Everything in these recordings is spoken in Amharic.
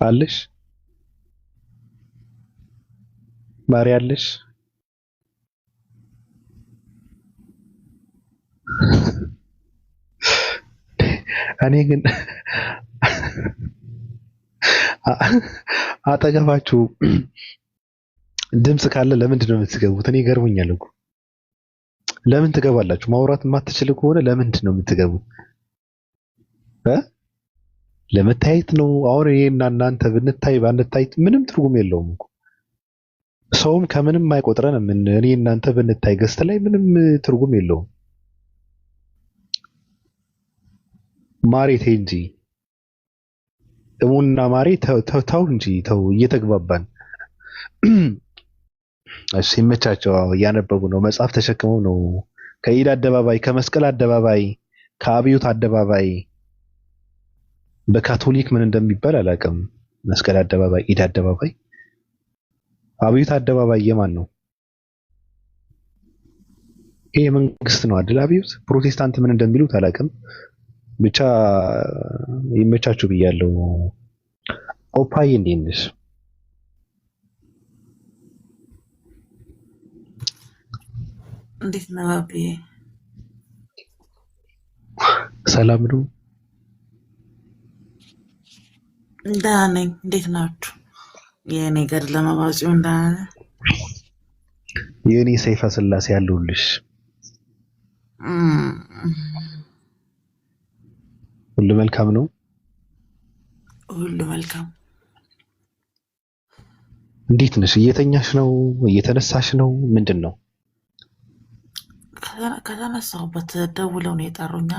አለሽ ማሪ አለሽ? እኔ ግን አጠገባችሁ ድምፅ ካለ ለምንድን ነው የምትገቡት? እኔ ገርሞኛል እኮ ለምን ትገባላችሁ? ማውራት የማትችል ከሆነ ለምንድን ነው የምትገቡት? ለመታየት ነው? አሁን እኔና እናንተ ብንታይ ባንታይ ምንም ትርጉም የለውም እኮ። ሰውም ከምንም አይቆጥረንም። እኔ እናንተ ብንታይ ገስት ላይ ምንም ትርጉም የለውም። ማሬ ተይ እንጂ እሙና ማሬ ተው እንጂ ተው፣ እየተግባባን እሺ። ይመቻቸው። እያነበቡ ነው፣ መጽሐፍ ተሸክመው ነው። ከኢድ አደባባይ፣ ከመስቀል አደባባይ፣ ከአብዮት አደባባይ። በካቶሊክ ምን እንደሚባል አላውቅም። መስቀል አደባባይ፣ ኢድ አደባባይ፣ አብዮት አደባባይ የማን ነው? ይሄ መንግስት ነው አይደል? አብዮት ፕሮቴስታንት ምን እንደሚሉት አላውቅም። ብቻ ይመቻችሁ ብያለሁ። ኦፓይ እንዴት ነሽ? እንዴት ነው አብዬ? ሰላም ነው? ደህና ነኝ። እንዴት ናችሁ? የእኔ ገድለ መባጺው እንዳለ የእኔ ሰይፈ ስላሴ ያለሁልሽ። ሁሉ መልካም ነው? ሁሉ መልካም። እንዴት ነሽ? እየተኛሽ ነው? እየተነሳሽ ነው? ምንድን ነው? ከተነሳሁበት ደውለው ነው የጠሩኝ።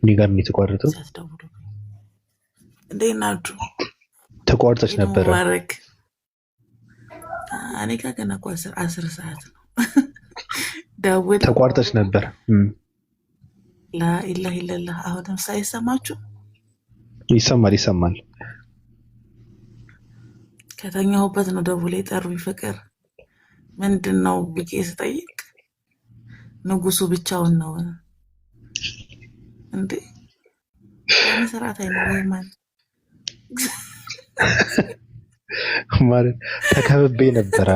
እኔ ጋር ነው የተቋረጠው። ሲያስደውሉ እንዴት ናችሁ? ተቋርጠሽ ነበረ። ሙባረክ። እኔ ጋር ገና እኮ 10 ሰዓት ነው። ደውል ተቋርጠሽ ነበር። ላኢላሀ ኢለላህ። አሁንም ሳይሰማችሁ? ይሰማል ይሰማል። ከተኛሁበት ነው ደውለው የጠሩኝ። ፍቅር ምንድን ነው ብዬ ስጠይቅ ንጉሱ ብቻውን ነው እንዴ? ስርዓት አይኖርም ማለት ተከብቤ ነበረ።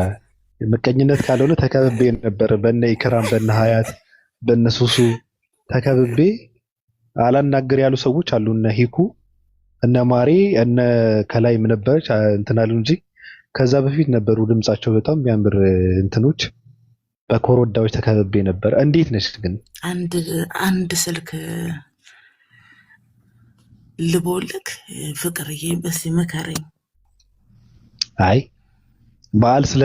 ምቀኝነት ካልሆነ ተከብቤ ነበረ። በነ ኢክራም፣ በነ ሀያት፣ በነ ሱሱ ተከብቤ አላናገር ያሉ ሰዎች አሉ። እነ ሂኩ፣ እነ ማሬ፣ እነ ከላይም ነበረች እንትን አሉ እንጂ ከዛ በፊት ነበሩ ድምጻቸው በጣም የሚያምር እንትኖች። በኮረዳዎች ተከብቤ ነበር። እንዴት ነሽ ግን? አንድ ስልክ ልቦልክ ፍቅርዬ፣ በስ መከረኝ። አይ በዓል ስለ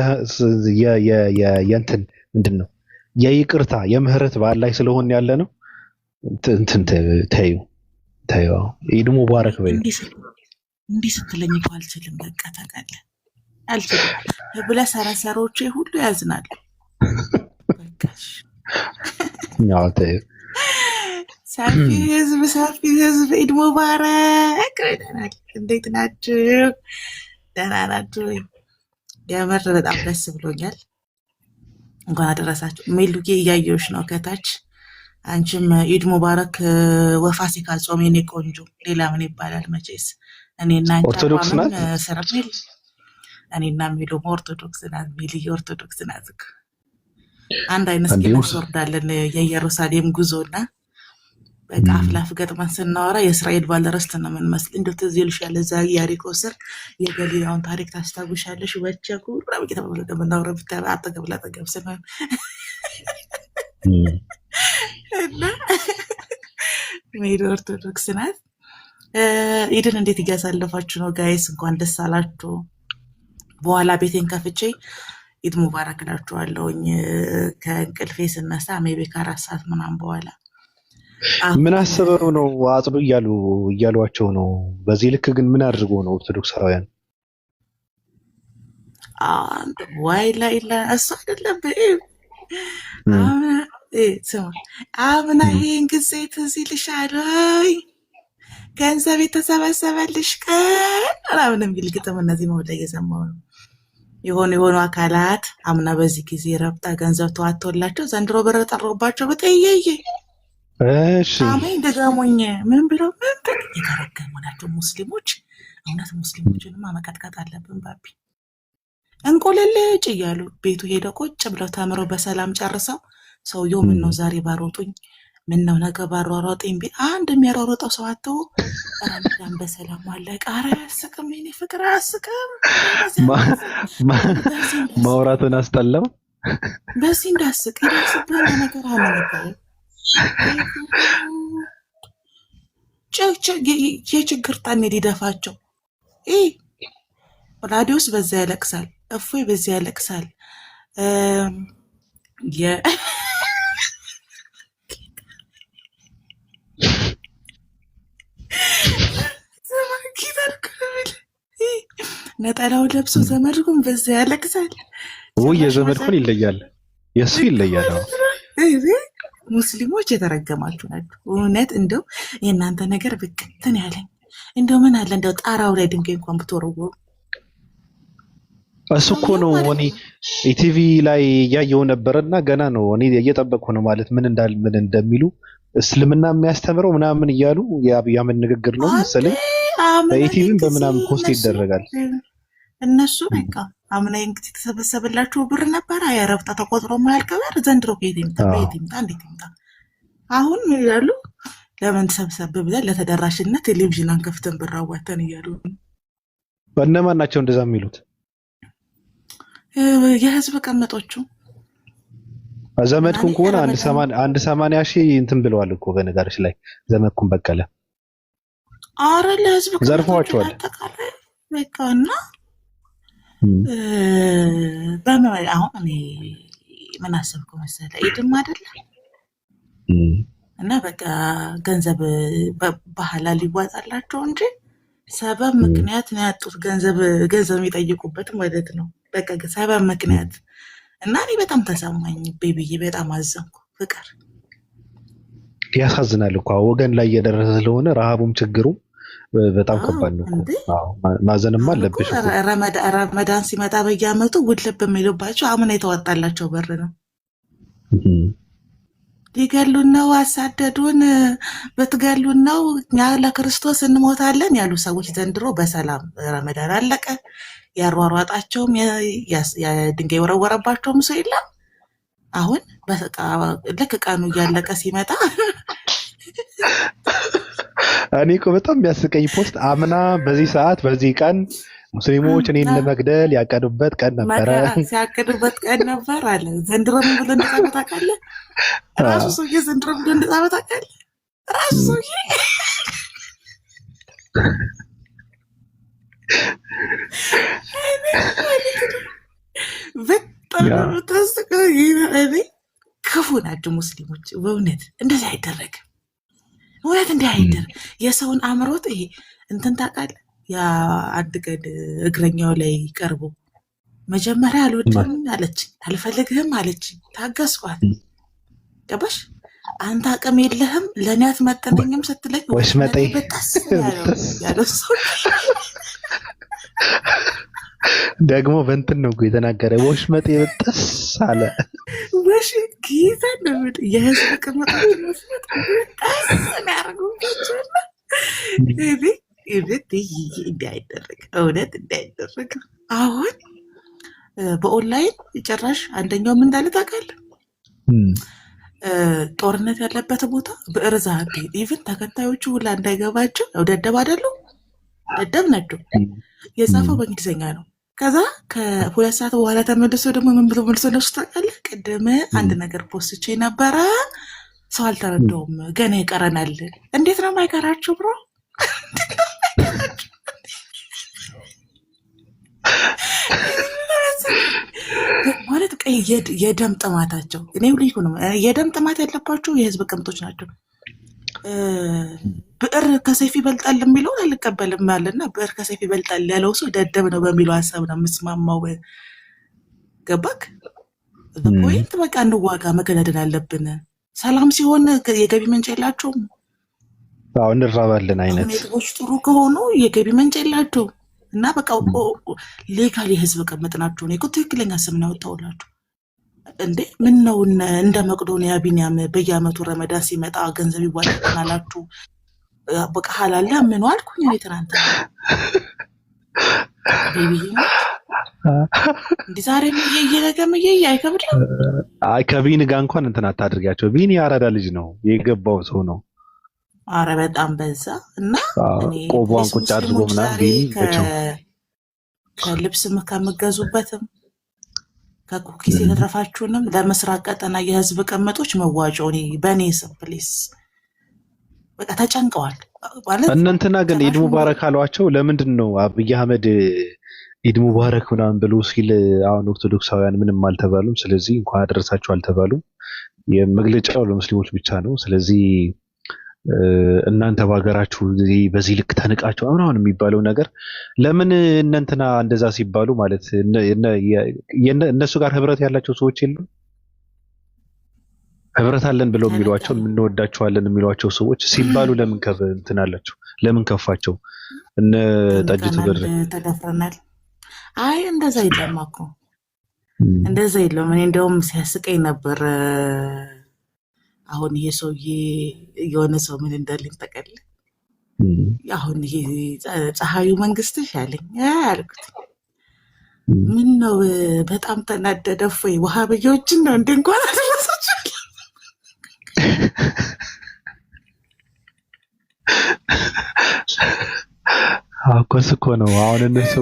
የእንትን ምንድን ነው የይቅርታ የምህረት በዓል ላይ ስለሆን ያለ ነው። እንትን ተዩ ኢድ ሙባረክ በይ። እንዲህ ስትለኝ እኮ አልችልም። በቃ ታውቃለህ፣ አልችልም ብለህ ሰረሰሮቼ ሁሉ ያዝናሉ። በቃሽ። ያው ተዩ። ሰፊ ህዝብ ኢድ ሙባረክ ይለናል። እንዴት ናችሁ? ደህና ናችሁ? የምር በጣም ደስ ብሎኛል። እንኳን አደረሳችሁ። ሜሉጌ እያየሁሽ ነው ከታች። አንቺም ኢድ ሙባረክ ወፋሲካ ጾም የኔ ቆንጆ። ሌላ ምን ይባላል መቼስ። እኔና ኦርቶዶክስ ናት ሰረሜል። እኔና ሜሉ ኦርቶዶክስ ናት። ሜልዬ ኦርቶዶክስ ናት። አንድ አይነት ቂኖስ ወርዳለን የኢየሩሳሌም ጉዞና በቃ አፍላፍ ገጥመን ስናወራ የእስራኤል ባለርስት ነው የምንመስል። እንደው ትዝ ይልሻል እዛ ኢያሪኮ ስር የገሊላውን ታሪክ ታስታውሻለሽ? ወቸኩ ራብቂ ተብሎ ምናወራ ብታባ አጠገብ ላጠገብ ስንሆን እና ሜዱ ኦርቶዶክስ ናት። ኢድን እንዴት እያሳለፋችሁ ነው ጋይስ? እንኳን ደስ አላችሁ። በኋላ ቤቴን ከፍቼ ኢድ ሙባረክ እላችኋለሁኝ ከእንቅልፌ ስነሳ ሜቢ ከ4 ሰዓት ምናምን በኋላ። ምን አስበው ነው አጽዱ እያሏቸው ነው? በዚህ ልክ ግን ምን አድርጎ ነው ኦርቶዶክሳውያን? ዋይ ላይላ እሱ አይደለም ስማ፣ አምና ይሄን ጊዜ ትዝ ይልሻል ወይ? ገንዘብ የተሰበሰበልሽ ቀን ምናምን የሚል ግጥም እነዚህ መውላ እየሰማሁ ነው። የሆኑ አካላት አምና በዚህ ጊዜ ረብጣ ገንዘብ ተዋጥቶላቸው ዘንድሮ ብር ጠሮባቸው በጠየየ እሺ አሜን ደጋሞኝ ምን ብለው የተረገሙ ናቸው ሙስሊሞች። እውነት ሙስሊሞችንማ መቀጥቀጥ አለብን ባቢ። እንቆለለጭ እያሉ ቤቱ ሄደው ቁጭ ብለው ተምረው በሰላም ጨርሰው ሰውየው ምን ነው ዛሬ ባሮጡኝ፣ ምን ነው ነገ ባሯሯጡኝ ቢል አንድ የሚያሯሯጠው ሰው አጥተው ረመዳን በሰላም አለቀ። ኧረ አያስቅም የኔ ፍቅር አያስቅም። ማውራትን አስጠላው። በዚህ እንዳስቅ ይደርስብህ ነገር አለ ነበር የችግር ጣኔ ሊደፋቸው ራዲዮስ በዛ ያለቅሳል፣ እፎይ በዛ ያለቅሳል። ነጠላውን ለብሶ ዘመድኩን በዛ ያለቅሳል። የዘመድኩን ይለያል፣ የእሱ ይለያል። ሙስሊሞች የተረገማችሁ ናቸው። እውነት እንደው የእናንተ ነገር ብክትን ያለኝ እንደው ምን አለ እንደው ጣራው ላይ ድንጋይ እንኳን ብትወረወሩ። እሱ እኮ ነው እኔ ኢቲቪ ላይ እያየው ነበርና ገና ነው እኔ እየጠበቅኩ ነው ማለት ምን እንደሚሉ እስልምና የሚያስተምረው ምናምን እያሉ የአብይ አህመድ ንግግር ነው መሰለኝ በኢቲቪም በምናምን ፖስት ይደረጋል። እነሱ በቃ አምና እንግዲህ የተሰበሰበላችሁ ብር ነበር ያረብጣ ተቆጥሮ ማያልቅ ብር ዘንድሮ ከየት ይምጣ እንዴት ይምጣ? አሁን ይላሉ ለምን ተሰብሰብ ብለን ለተደራሽነት ቴሌቪዥን አንከፍተን ብር አዋተን እያሉ። በእነማን ናቸው እንደዛ የሚሉት? የህዝብ ቀመጦቹ ዘመድኩን ከሆነ አንድ 80 ሺህ እንትን ብለዋል እኮ በነገርሽ ላይ ዘመድኩን በቀለ። አረ ለህዝብ ዘርፈዋቸዋል በቃ እና አሁን እኔ ምን አሰብኩ መሰለህ ኢድም አይደለ እና በቃ ገንዘብ በሐላል ሊዋጣላቸው እንጂ ሰበብ ምክንያት ነው ያጡት። ገንዘብ የሚጠይቁበት ማለት ነው። በቃ ሰበብ ምክንያት እና እኔ በጣም ተሰማኝ ቤቢዬ፣ በጣም አዘንኩ። ፍቅር ያሳዝናል እኮ ወገን ላይ እየደረሰ ስለሆነ ረሃቡም ችግሩም በጣም ከባድ ነው። ማዘንም አለብሽ። ረመዳን ሲመጣ በየዓመቱ ውድልብ የሚሉባቸው አምና የተዋጣላቸው በር ነው። ሊገሉን ነው፣ አሳደዱን፣ በትገሉን ነው፣ እኛ ለክርስቶስ እንሞታለን ያሉ ሰዎች ዘንድሮ በሰላም ረመዳን አለቀ። ያሯሯጣቸውም የድንጋይ የወረወረባቸውም ሰው የለም። አሁን ልክ ቀኑ እያለቀ ሲመጣ እኔ እኮ በጣም የሚያስቀኝ ፖስት አምና በዚህ ሰዓት በዚህ ቀን ሙስሊሞች እኔን ለመግደል ያቀዱበት ቀን ነበረ፣ ሲያቅዱበት ቀን ነበር አለ። ዘንድሮ ምን ብሎ እንደጻፈ ታውቃለህ? ራሱ ሰውዬ ዘንድሮ ብሎ እንደጻፈ ታውቃለህ? ራሱ ሰውዬ በጣም ታስቀው። ክፉ ናቸው ሙስሊሞች። በእውነት እንደዚህ አይደረግም። እውነት እንዲህ አይደረግም። የሰውን አእምሮት ይሄ እንትን ታውቃለህ? አንድ ቀን እግረኛው ላይ ቀርቦ መጀመሪያ አልወድም አለች፣ አልፈልግህም አለች። ታገስኳት። ገባሽ? አንተ አቅም የለህም ለእኔ አትመጠነኝም ስትለኝ ወሽመጤ ያለው ሰው ደግሞ በእንትን ነው የተናገረ። ወሽመጤ በጠስ አለ። ወሽ ጌታ ነው የህዝብ ቅመጣች መስመጥ ያደርጉባቸዋል። እንዳይደረግ እውነት እንዳይደረግ። አሁን በኦንላይን ጭራሽ አንደኛው ምን እንዳለ ታውቃለህ? ጦርነት ያለበት ቦታ ብዕር ዛህቤ ኢቭን ተከታዮቹ ሁላ እንዳይገባቸው ያው ደደብ አይደሉ? ደደብ ናቸው። የጻፈው በእንግሊዝኛ ነው። ከዛ ከ2 ሰዓት በኋላ ተመልሶ ደግሞ ምን ብሎ መልሶ ነሱ ታውቃለህ? ቅድም አንድ ነገር ፖስቼ ነበረ ሰው አልተረዳውም፣ ገና ይቀረናል። እንዴት ነው የማይቀራችሁ ብሮ? ማለት የደም ጥማታቸው እኔ ልዩ ነው። የደም ጥማት ያለባቸው የህዝብ ቅምጦች ናቸው። ብዕር ከሰይፍ ይበልጣል የሚለውን አልቀበልም አለና ብዕር ከሰይፍ ይበልጣል ያለው ሰው ደደብ ነው በሚለው ሀሳብ ነው የምስማማው። ገባክ? ፖይንት በቃ እንዋጋ፣ መገዳደል አለብን። ሰላም ሲሆን የገቢ ምንጭ የላቸውም። እንራባለን አይነት ሁኔታዎች ጥሩ ከሆኑ የገቢ ምንጭ የላቸው። እና በቃ ሌጋል የህዝብ ቅምጥ ናቸው። እኔ እኮ ትክክለኛ ስም ነው ያወጣሁላችሁ። እንዴ ምን ነው እንደ መቅዶኒያ ቢኒያም በየአመቱ ረመዳን ሲመጣ ገንዘብ ይዋጣልናላችሁ በቃ ሐላል ምን አልኩኝ እኔ ትናንት ቤቢዬ እንዴ ዛሬ ነገም አይከብድም። አይ ከቢኒ ጋር እንኳን እንትን አታድርጋቸው። ቢኒ ያራዳ ልጅ ነው፣ የገባው ሰው ነው። አረ በጣም በዛ እና እኔ ቆቧን ቁጭ አድርጎ ምናምን ቢኒ ከልብስም ከምገዙበትም ከኩኪስ የተረፋችሁንም ለምስራቅ ቀጠና የህዝብ ቅምጦች መዋጮ እኔ በእኔ ስም ፕሊስ በቃ ተጨንቀዋል ማለት እንትና ግን ኢድ ሙባረክ አሏቸው። ለምንድን ነው አብይ አህመድ ኢድ ሙባረክ ምናምን ብሎ ሲል አሁን ኦርቶዶክሳውያን ምንም አልተባሉም። ስለዚህ እንኳን አደረሳችሁ አልተባሉም። የመግለጫው ለሙስሊሞች ብቻ ነው። ስለዚህ እናንተ በሀገራችሁ በዚህ ልክ ተንቃችሁ አሁን የሚባለው ነገር ለምን እንትና እንደዛ ሲባሉ ማለት እነሱ ጋር ህብረት ያላቸው ሰዎች የሉም? ህብረት አለን ብለው የሚሏቸው እንወዳቸዋለን የሚሏቸው ሰዎች ሲባሉ ለምን እንትን አላቸው? ለምን ከፋቸው? እነ ጠጅቱ ብር ተደፍረናል። አይ እንደዛ የለም እኮ እንደዛ የለም። እኔ እንደውም ሲያስቀኝ ነበር። አሁን ይሄ ሰውዬ የሆነ ሰው ምን እንዳለኝ ተቀል አሁን ይሄ ፀሐዩ መንግስትሽ ያለኝ አልኩት። ምን ነው በጣም ተናደደ ወይ ወሃብዮችን ነው እንደ እንኳን አደረሳችሁ አኮስ እኮ ነው። አሁን እነሱ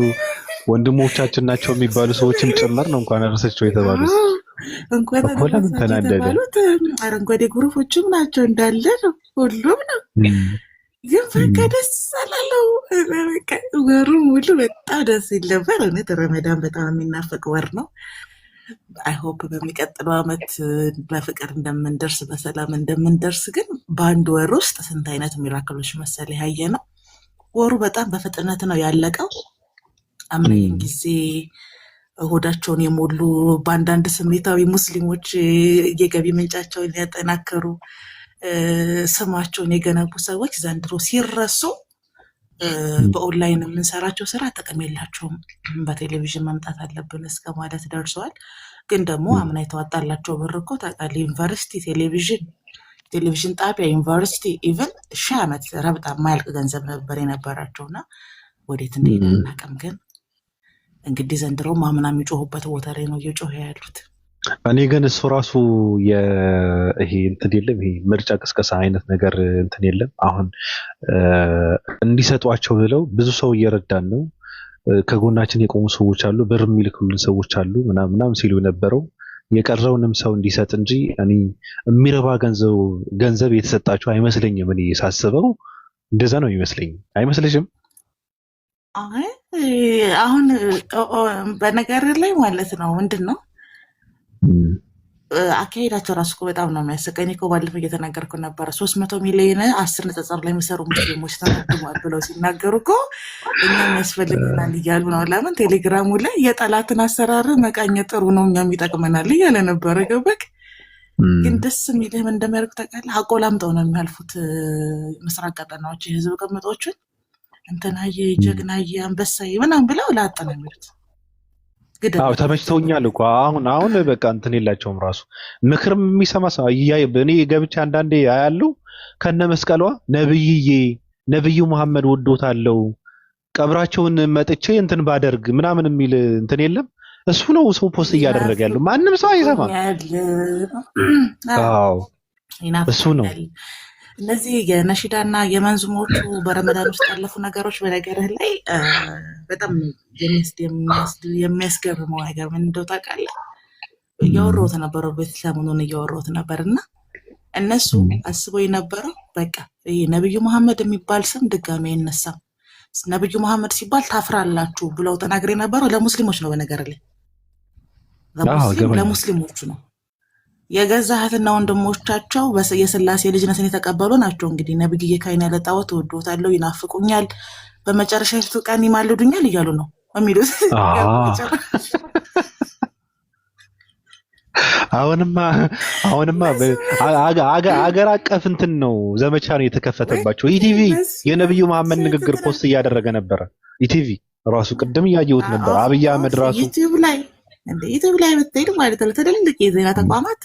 ወንድሞቻችን ናቸው የሚባሉ ሰዎችም ጭምር ነው እንኳን አደረሳችሁ የተባሉት። እንኳን ተናደደ። አረንጓዴ ግሩፖችም ናቸው እንዳለ ነው ሁሉም ነው። ግን በቃ ደስ አላለው። ወሩ ሙሉ በጣም ደስ ይል ነበር። እውነት ረመዳን በጣም የሚናፈቅ ወር ነው። አይሆፕ በሚቀጥለው አመት በፍቅር እንደምንደርስ በሰላም እንደምንደርስ። ግን በአንድ ወር ውስጥ ስንት አይነት ሚራክሎች መሰል ያየ ነው። ወሩ በጣም በፍጥነት ነው ያለቀው። አምናይን ጊዜ ሆዳቸውን የሞሉ በአንዳንድ ስሜታዊ ሙስሊሞች የገቢ ምንጫቸውን ሊያጠናክሩ ስማቸውን የገነቡ ሰዎች ዘንድሮ ሲረሱ በኦንላይን የምንሰራቸው ስራ ጥቅም የላቸውም፣ በቴሌቪዥን መምጣት አለብን እስከ ማለት ደርሰዋል። ግን ደግሞ አምና የተዋጣላቸው ብር እኮ ታውቃለህ፣ ዩኒቨርሲቲ ቴሌቪዥን ጣቢያ ዩኒቨርሲቲ ኢቨን 1000 ዓመት ረብጣ የማያልቅ ገንዘብ ነበር የነበራቸውና ወዴት እንደሄደ አናውቅም። ግን እንግዲህ ዘንድሮ አምና የሚጮሁበት ቦታ ላይ ነው እየጮሁ ያሉት። እኔ ግን እሱ ራሱ ይሄ እንትን የለም፣ ይሄ ምርጫ ቅስቀሳ አይነት ነገር እንትን የለም። አሁን እንዲሰጧቸው ብለው ብዙ ሰው እየረዳን ነው፣ ከጎናችን የቆሙ ሰዎች አሉ፣ ብር የሚልኩልን ሰዎች አሉ ምናምን ሲሉ የነበረው የቀረውንም ሰው እንዲሰጥ እንጂ እኔ የሚረባ ገንዘብ የተሰጣቸው አይመስለኝም። እኔ ሳስበው እንደዛ ነው የሚመስለኝ። አይመስልሽም? አሁን በነገር ላይ ማለት ነው ምንድን ነው አካሄዳቸው ራሱ እኮ በጣም ነው የሚያስቀኝ። እኮ ባለፈው እየተናገርኩ ነበረ 300 ሚሊዮን 10 ንጽጽር ላይ የሚሰሩ ሙስሊሞች ተመድቧል ብለው ሲናገሩ እኮ እኛም ያስፈልገናል እያሉ ነው። ለምን ቴሌግራሙ ላይ የጠላትን አሰራር መቃኘት ጥሩ ነው እኛም ይጠቅመናል እያለ ነበረ። ገበቅ ግን ደስ የሚልህም እንደሚያደርግ ታውቃለህ። አቆላምጠው ነው የሚያልፉት ምስራቅ ቀጠናዎች የህዝብ ቅምጦችን እንትናዬ ጀግናዬ አንበሳዬ ምናምን ብለው ላጥ ነው የሚሉት። አዎ ተመችተውኛል እኮ አሁን በቃ እንትን የላቸውም። ራሱ ምክርም የሚሰማ ሰው እኔ ገብቼ አንዳንዴ አያለው ከነ መስቀሏ ነብዩ መሐመድ ወዶታለው ቀብራቸውን መጥቼ እንትን ባደርግ ምናምን የሚል እንትን የለም። እሱ ነው ሰው ፖስት እያደረገ ያለው፣ ማንም ሰው አይሰማም። አዎ እሱ ነው። እነዚህ የነሺዳና የመንዙሞቹ በረመዳን ውስጥ ያለፉ ነገሮች በነገርህ ላይ በጣም የሚያስገርመው ነገር ምን እንደው ታውቃለህ? እያወራሁት ነበረው ቤተሰሙን እያወራሁት ነበር እና እነሱ አስበው የነበረው በቃ ይሄ ነብዩ መሐመድ የሚባል ስም ድጋሚ አይነሳም፣ ነብዩ መሐመድ ሲባል ታፍራላችሁ ብለው ተናግሬ ነበረው። ለሙስሊሞች ነው በነገር ላይ ለሙስሊሞቹ ነው። የገዛ እህትና ወንድሞቻቸው የስላሴ ልጅነትን የተቀበሉ ናቸው። እንግዲህ ነብይዬ ካይን ያለ ጣዖት እወዶታለሁ፣ ይናፍቁኛል፣ በመጨረሻ ቀን ይማልዱኛል እያሉ ነው የሚሉት። አሁንማ አገር አቀፍ እንትን ነው ዘመቻ ነው የተከፈተባቸው። ኢቲቪ የነብዩ መሐመድ ንግግር ፖስት እያደረገ ነበረ። ኢቲቪ ራሱ ቅድም እያየሁት ነበር። አብይ አህመድ ራሱ ዩቲዩብ ላይ ብትሄድ ማለት ነው ትልልቅ የዜና ተቋማት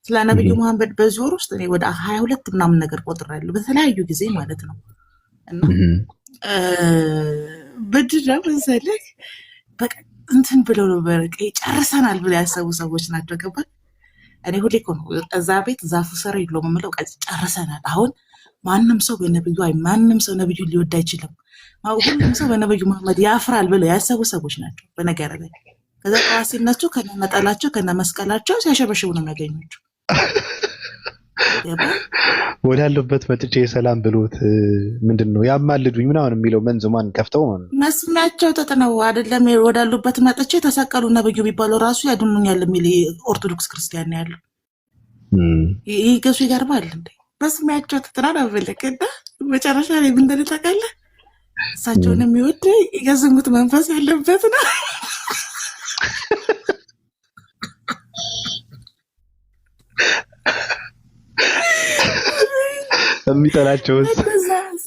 ስለ ነብዩ መሐመድ በዚህ ወር ውስጥ እኔ ወደ 22 ምናምን ነገር ቆጥሬያለሁ በተለያዩ ጊዜ ማለት ነው። እና በድራም መሰለህ በቃ እንትን ብለው ነበር ጨርሰናል ብለው ያሰቡ ሰዎች ናቸው። ገባህ? እኔ ሁሌ እኮ ነው እዛ ቤት ዛፉ ስር የለውም የምለው ጨርሰናል። አሁን ማንም ሰው ነብዩ ሊወድ አይችልም። ሁሉም ሰው በነብዩ መሐመድ ያፍራል ብለው ያሰቡ ሰዎች ናቸው። በነገር ላይ ከዛ ጠዋት ሲነሱ ከነመጠላቸው ከነመስቀላቸው ሲያሸበሽቡ ነው የሚያገኙቸው። ወዳሉበት መጥቼ ሰላም ብሎት ምንድነው ያማልዱኝ ምናምን የሚለው መንዙማን ከፍተው መስሚያቸው ተጥነው አይደለም ወዳሉበት መጥቼ ተሰቀሉ ነብዩ ቢባለው ራሱ ያድኑኛል የሚል ኦርቶዶክስ ክርስቲያን ያለው ይህ ገሱ ይገርማል እንዴ! መስሚያቸው ተጥነው ነው ብለከዳ መጨረሻ ላይ ምን እንደተቀለ እሳቸውን የሚወድ የዝሙት መንፈስ ያለበት ነው።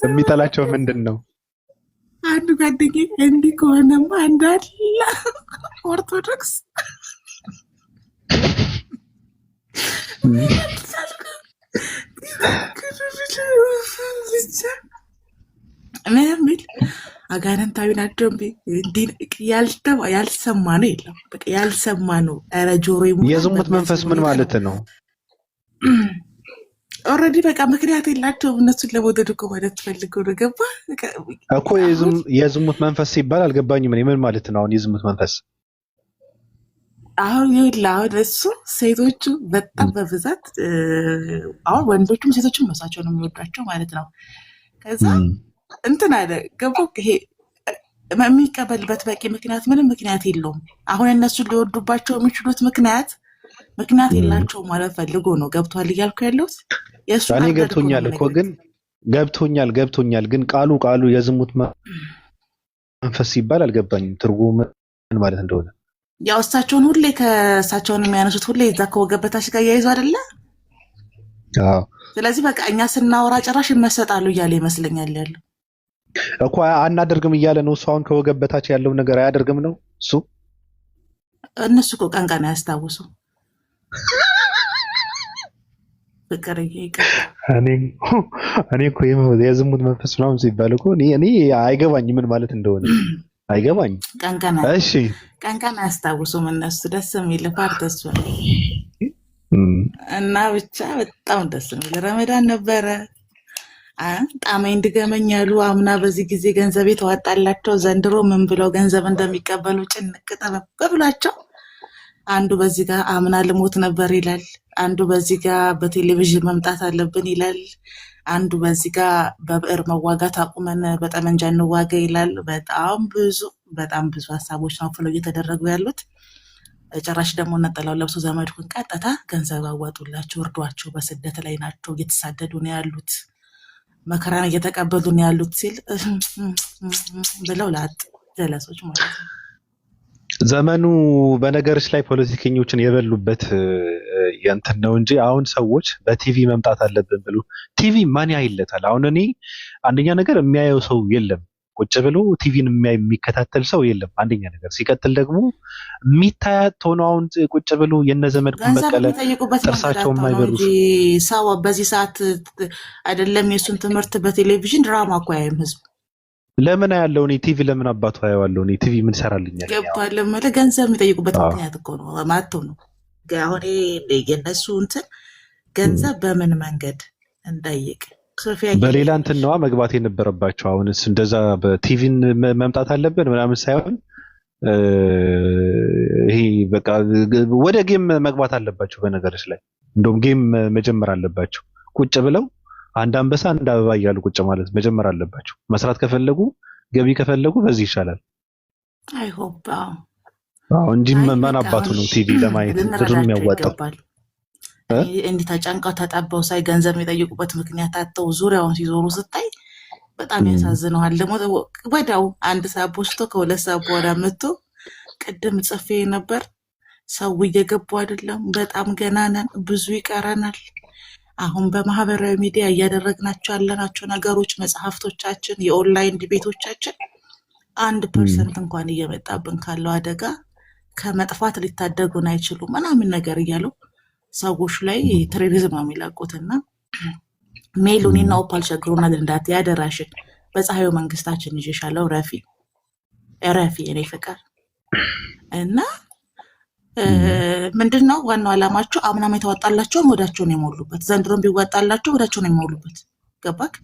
የሚጠላቸው ምንድን ነው? አንዱ ጓደኛዬ እንዲህ ከሆነማ እንዳለ ኦርቶዶክስ ምንም አጋንንታዊ ናቸው። ያልሰማ ነው የለም። በቃ ያልሰማ ነው። ኧረ ጆሮ የዝሙት መንፈስ ምን ማለት ነው? ኦልሬዲ በቃ ምክንያት የላቸውም እነሱን ለመውደድ እኮ ማለት ፈልገው ነው። ገባ እኮ የዝሙት መንፈስ ሲባል አልገባኝም። ምን ማለት ነው አሁን የዝሙት መንፈስ? አሁን እሱ ሴቶቹ በጣም በብዛት አሁን ወንዶቹም ሴቶቹም መሳቸው ነው የሚወዷቸው ማለት ነው። ከዛ እንትን አለ ገባው ይሄ የሚቀበልበት በቂ ምክንያት ምንም ምክንያት የለውም። አሁን እነሱን ሊወዱባቸው የሚችሉት ምክንያት የላቸውም ማለት ፈልጎ ነው። ገብቷል እያልኩ ያለሁት እኔ ገብቶኛል እኮ ግን ገብቶኛል ግን ቃሉ የዝሙት መንፈስ ሲባል አልገባኝም ትርጉሙ ምን ማለት እንደሆነ። ያው እሳቸውን ሁሌ ከእሳቸውን የሚያነሱት ሁሌ እዛ ከወገበታች ጋር እያይዙ አይደለ? አዎ። ስለዚህ በቃ እኛ ስናወራ ጭራሽ ይመሰጣሉ እያለ ይመስለኛል ያለው እኮ አናደርግም እያለ ነው እሱ። አሁን ከወገበታች ያለው ነገር አያደርግም ነው እሱ። እነሱ እኮ ቀን አያስታውሱ ፍቅር እኔ እኮ የዝሙት መንፈስ ምናምን ሲባል እኮ እኔ አይገባኝም ምን ማለት እንደሆነ አይገባኝም። ቀን አያስታውሱም እነሱ። ደስ የሚል ፓርት እሱ እና ብቻ በጣም ደስ የሚል ረመዳን ነበረ። ጣመኝ እንድገመኝ ያሉ አምና በዚህ ጊዜ ገንዘብ የተዋጣላቸው ዘንድሮ ምን ብለው ገንዘብ እንደሚቀበሉ ጭንቅ ጠበብ ብሏቸው አንዱ በዚህ ጋር አምና ልሞት ነበር ይላል። አንዱ በዚህ ጋር በቴሌቪዥን መምጣት አለብን ይላል። አንዱ በዚህ ጋር በብዕር መዋጋት አቁመን በጠመንጃ እንዋጋ ይላል። በጣም ብዙ ሀሳቦች ነው ፍለው እየተደረጉ ያሉት። ጭራሽ ደግሞ ነጠላው ለብሶ ዘመድኩን ቀጥታ ገንዘብ አዋጡላቸው፣ እርዷቸው፣ በስደት ላይ ናቸው፣ እየተሳደዱ ነው ያሉት፣ መከራን እየተቀበሉ ነው ያሉት ሲል ብለው ላጥ ጀለሶች ማለት ነው። ዘመኑ በነገሮች ላይ ፖለቲከኞችን የበሉበት የእንትን ነው እንጂ አሁን ሰዎች በቲቪ መምጣት አለብን ብሎ ቲቪ ማን ያይለታል? አሁን እኔ አንደኛ ነገር የሚያየው ሰው የለም፣ ቁጭ ብሎ ቲቪን የሚከታተል ሰው የለም። አንደኛ ነገር ሲቀጥል ደግሞ የሚታያት ሆኖ አሁን ቁጭ ብሎ የነዘመድኩን በቀለ ጥርሳቸው የማይበሩ ሰው በዚህ ሰዓት አይደለም የሱን ትምህርት በቴሌቪዥን ድራማ እኮ ያይም ህዝብ ለምን ያለው እኔ ቲቪ ለምን አባቱ ያለው እኔ ቲቪ ምን ሰራልኛል? ገብቷል ማለት ገንዘብ የሚጠይቁበት ምክንያት እኮ ነው ማተው ነው። አሁን የነሱ እንትን ገንዘብ በምን መንገድ እንጠይቅ በሌላ እንትን ነዋ መግባት የነበረባቸው። አሁንስ እንደዛ በቲቪን መምጣት አለብን ምናምን ሳይሆን ይሄ በቃ ወደ ጌም መግባት አለባቸው። በነገሮች ላይ እንደውም ጌም መጀመር አለባቸው። ቁጭ ብለው አንድ አንበሳ አንድ አበባ እያሉ ቁጭ ማለት መጀመር አለባቸው። መስራት ከፈለጉ ገቢ ከፈለጉ በዚህ ይሻላል። አይ ሆፕ እንጂ ማን አባቱ ነው ቲቪ ለማየት ብሩ የሚያዋጣው? እንዲህ ተጨንቀው ተጠበው ሳይ ገንዘብ የሚጠይቁበት ምክንያት አጥተው ዙሪያውን ሲዞሩ ስታይ በጣም ያሳዝነዋል። ደግሞ ወዲያው አንድ ሰዓት ቦስቶ ከሁለት ሰዓት በኋላ መጥቶ ቅድም ጽፌ ነበር ሰው እየገቡ አይደለም፣ በጣም ገና ነን፣ ብዙ ይቀረናል። አሁን በማህበራዊ ሚዲያ እያደረግናቸው ያለናቸው ነገሮች መጽሐፍቶቻችን፣ የኦንላይን ዲቤቶቻችን 1% እንኳን እየመጣብን ካለው አደጋ ከመጥፋት ሊታደጉን አይችሉም ምናምን ነገር እያሉ ሰዎች ላይ ቴሮሪዝም ነው የሚለቁትና ሜሉኒና ኦፓል ቸግሮና እንዳት ያደራሽን በፀሐዩ መንግስታችን ይዤሻለሁ ረፊ እኔ ፍቅር እና ምንድነው ዋናው ዓላማቸው? አምናም የተዋጣላቸውን ወዳቸውን የሞሉበት ዘንድሮም ቢዋጣላቸው ወዳቸውን የሞሉበት ገባክ?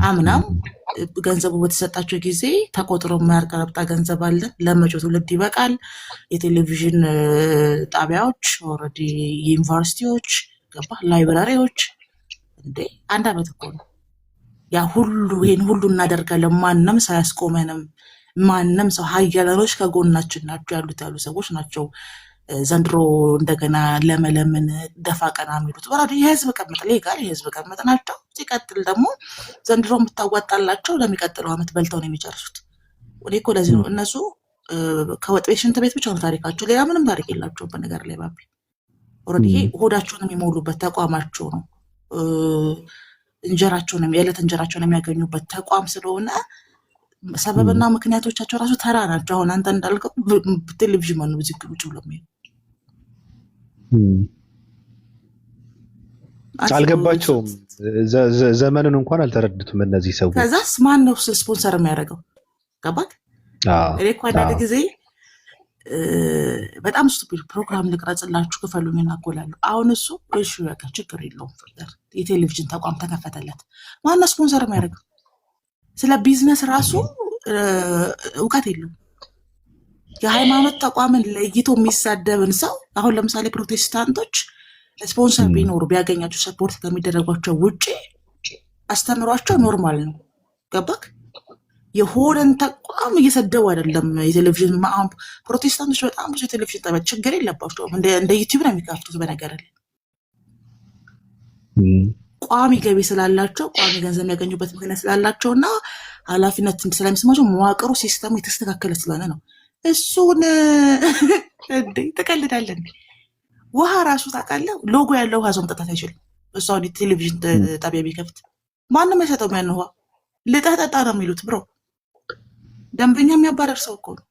አምናም ገንዘቡ በተሰጣቸው ጊዜ ተቆጥሮ የማያልቅ ገንዘብ አለ። ለመጪው ትውልድ ይበቃል። የቴሌቪዥን ጣቢያዎች ኦልሬዲ ዩኒቨርሲቲዎች ገባ ላይብራሪዎች እንዴ 1 ዓመት እኮ ነው ያ ሁሉ ይሄን ሁሉ እናደርጋለን። ማንም ሳያስቆመንም ማንም ሰው ሀያላኖች ከጎናችን ናቸው ያሉ ሰዎች ናቸው። ዘንድሮ እንደገና ለመለምን ደፋ ቀና የሚሉት ወራዱ የህዝብ ቀመጥ ሌጋል የህዝብ ቀመጥ ናቸው። ሲቀጥል ደግሞ ዘንድሮ የምታዋጣላቸው ለሚቀጥለው ዓመት በልተው ነው የሚጨርሱት። ወዴ እኮ ለዚህ ነው እነሱ ከወጥ ቤት ሽንት ቤት ብቻ ነው ታሪካቸው፣ ሌላ ምንም ታሪክ የላቸውም። በነገር ላይ ባቢ ኦልሬዲ ሆዳቸውን የሚሞሉበት ተቋማቸው ነው። እንጀራቸውን የዕለት እንጀራቸውን የሚያገኙበት ተቋም ስለሆነ ሰበብና ምክንያቶቻቸው ራሱ ተራ ናቸው። አሁን አንተ እንዳልከው ቴሌቪዥን ማን ነው እዚህ ቁጭ ብሎ የሚሄድ አልገባቸውም። ዘመኑን እንኳን አልተረዱትም እነዚህ ሰዎች። ከዛስ ማን ነው ስፖንሰር የሚያደርገው? ገባክ? እኔ እኮ አንዳንድ ጊዜ በጣም ስቱፒድ ፕሮግራም ልቅረጽላችሁ ክፈሉኝ እናጎላለሁ። አሁን እሱ እሺ በቃ ችግር የለውም ፍቅር የቴሌቪዥን ተቋም ተከፈተለት። ማን ነው ስፖንሰር የሚያደርገው? ስለ ቢዝነስ ራሱ እውቀት የለውም። የሃይማኖት ተቋምን ለይቶ የሚሳደብን ሰው አሁን ለምሳሌ ፕሮቴስታንቶች ስፖንሰር ቢኖሩ ቢያገኛቸው ሰፖርት ከሚደረጓቸው ውጭ አስተምሯቸው ኖርማል ነው። ገባክ? የሆነን ተቋም እየሰደቡ አይደለም። የቴሌቪዥን ፕሮቴስታንቶች በጣም ብዙ የቴሌቪዥን ጣቢያ ችግር የለባቸውም። እንደ ዩቲዩብ ነው የሚከፍቱት። በነገር ላይ ቋሚ ገቢ ስላላቸው ቋሚ ገንዘብ የሚያገኙበት ምክንያት ስላላቸው እና ኃላፊነት ስለሚሰማቸው መዋቅሩ ሲስተሙ የተስተካከለ ስለሆነ ነው። እሱን እንዴ ተቀልዳለን። ውሃ ራሱ ታውቃለህ፣ ሎጎ ያለው ውሃ ሰው መጠጣት አይችልም። እሱ አሁን የቴሌቪዥን ጣቢያ ቢከፍት ማንም አይሰጠውም። ያን ውሃ ልጠህ ጠጣ ነው የሚሉት። ብሮ ደንበኛ የሚያባረር ሰው እኮ ነው።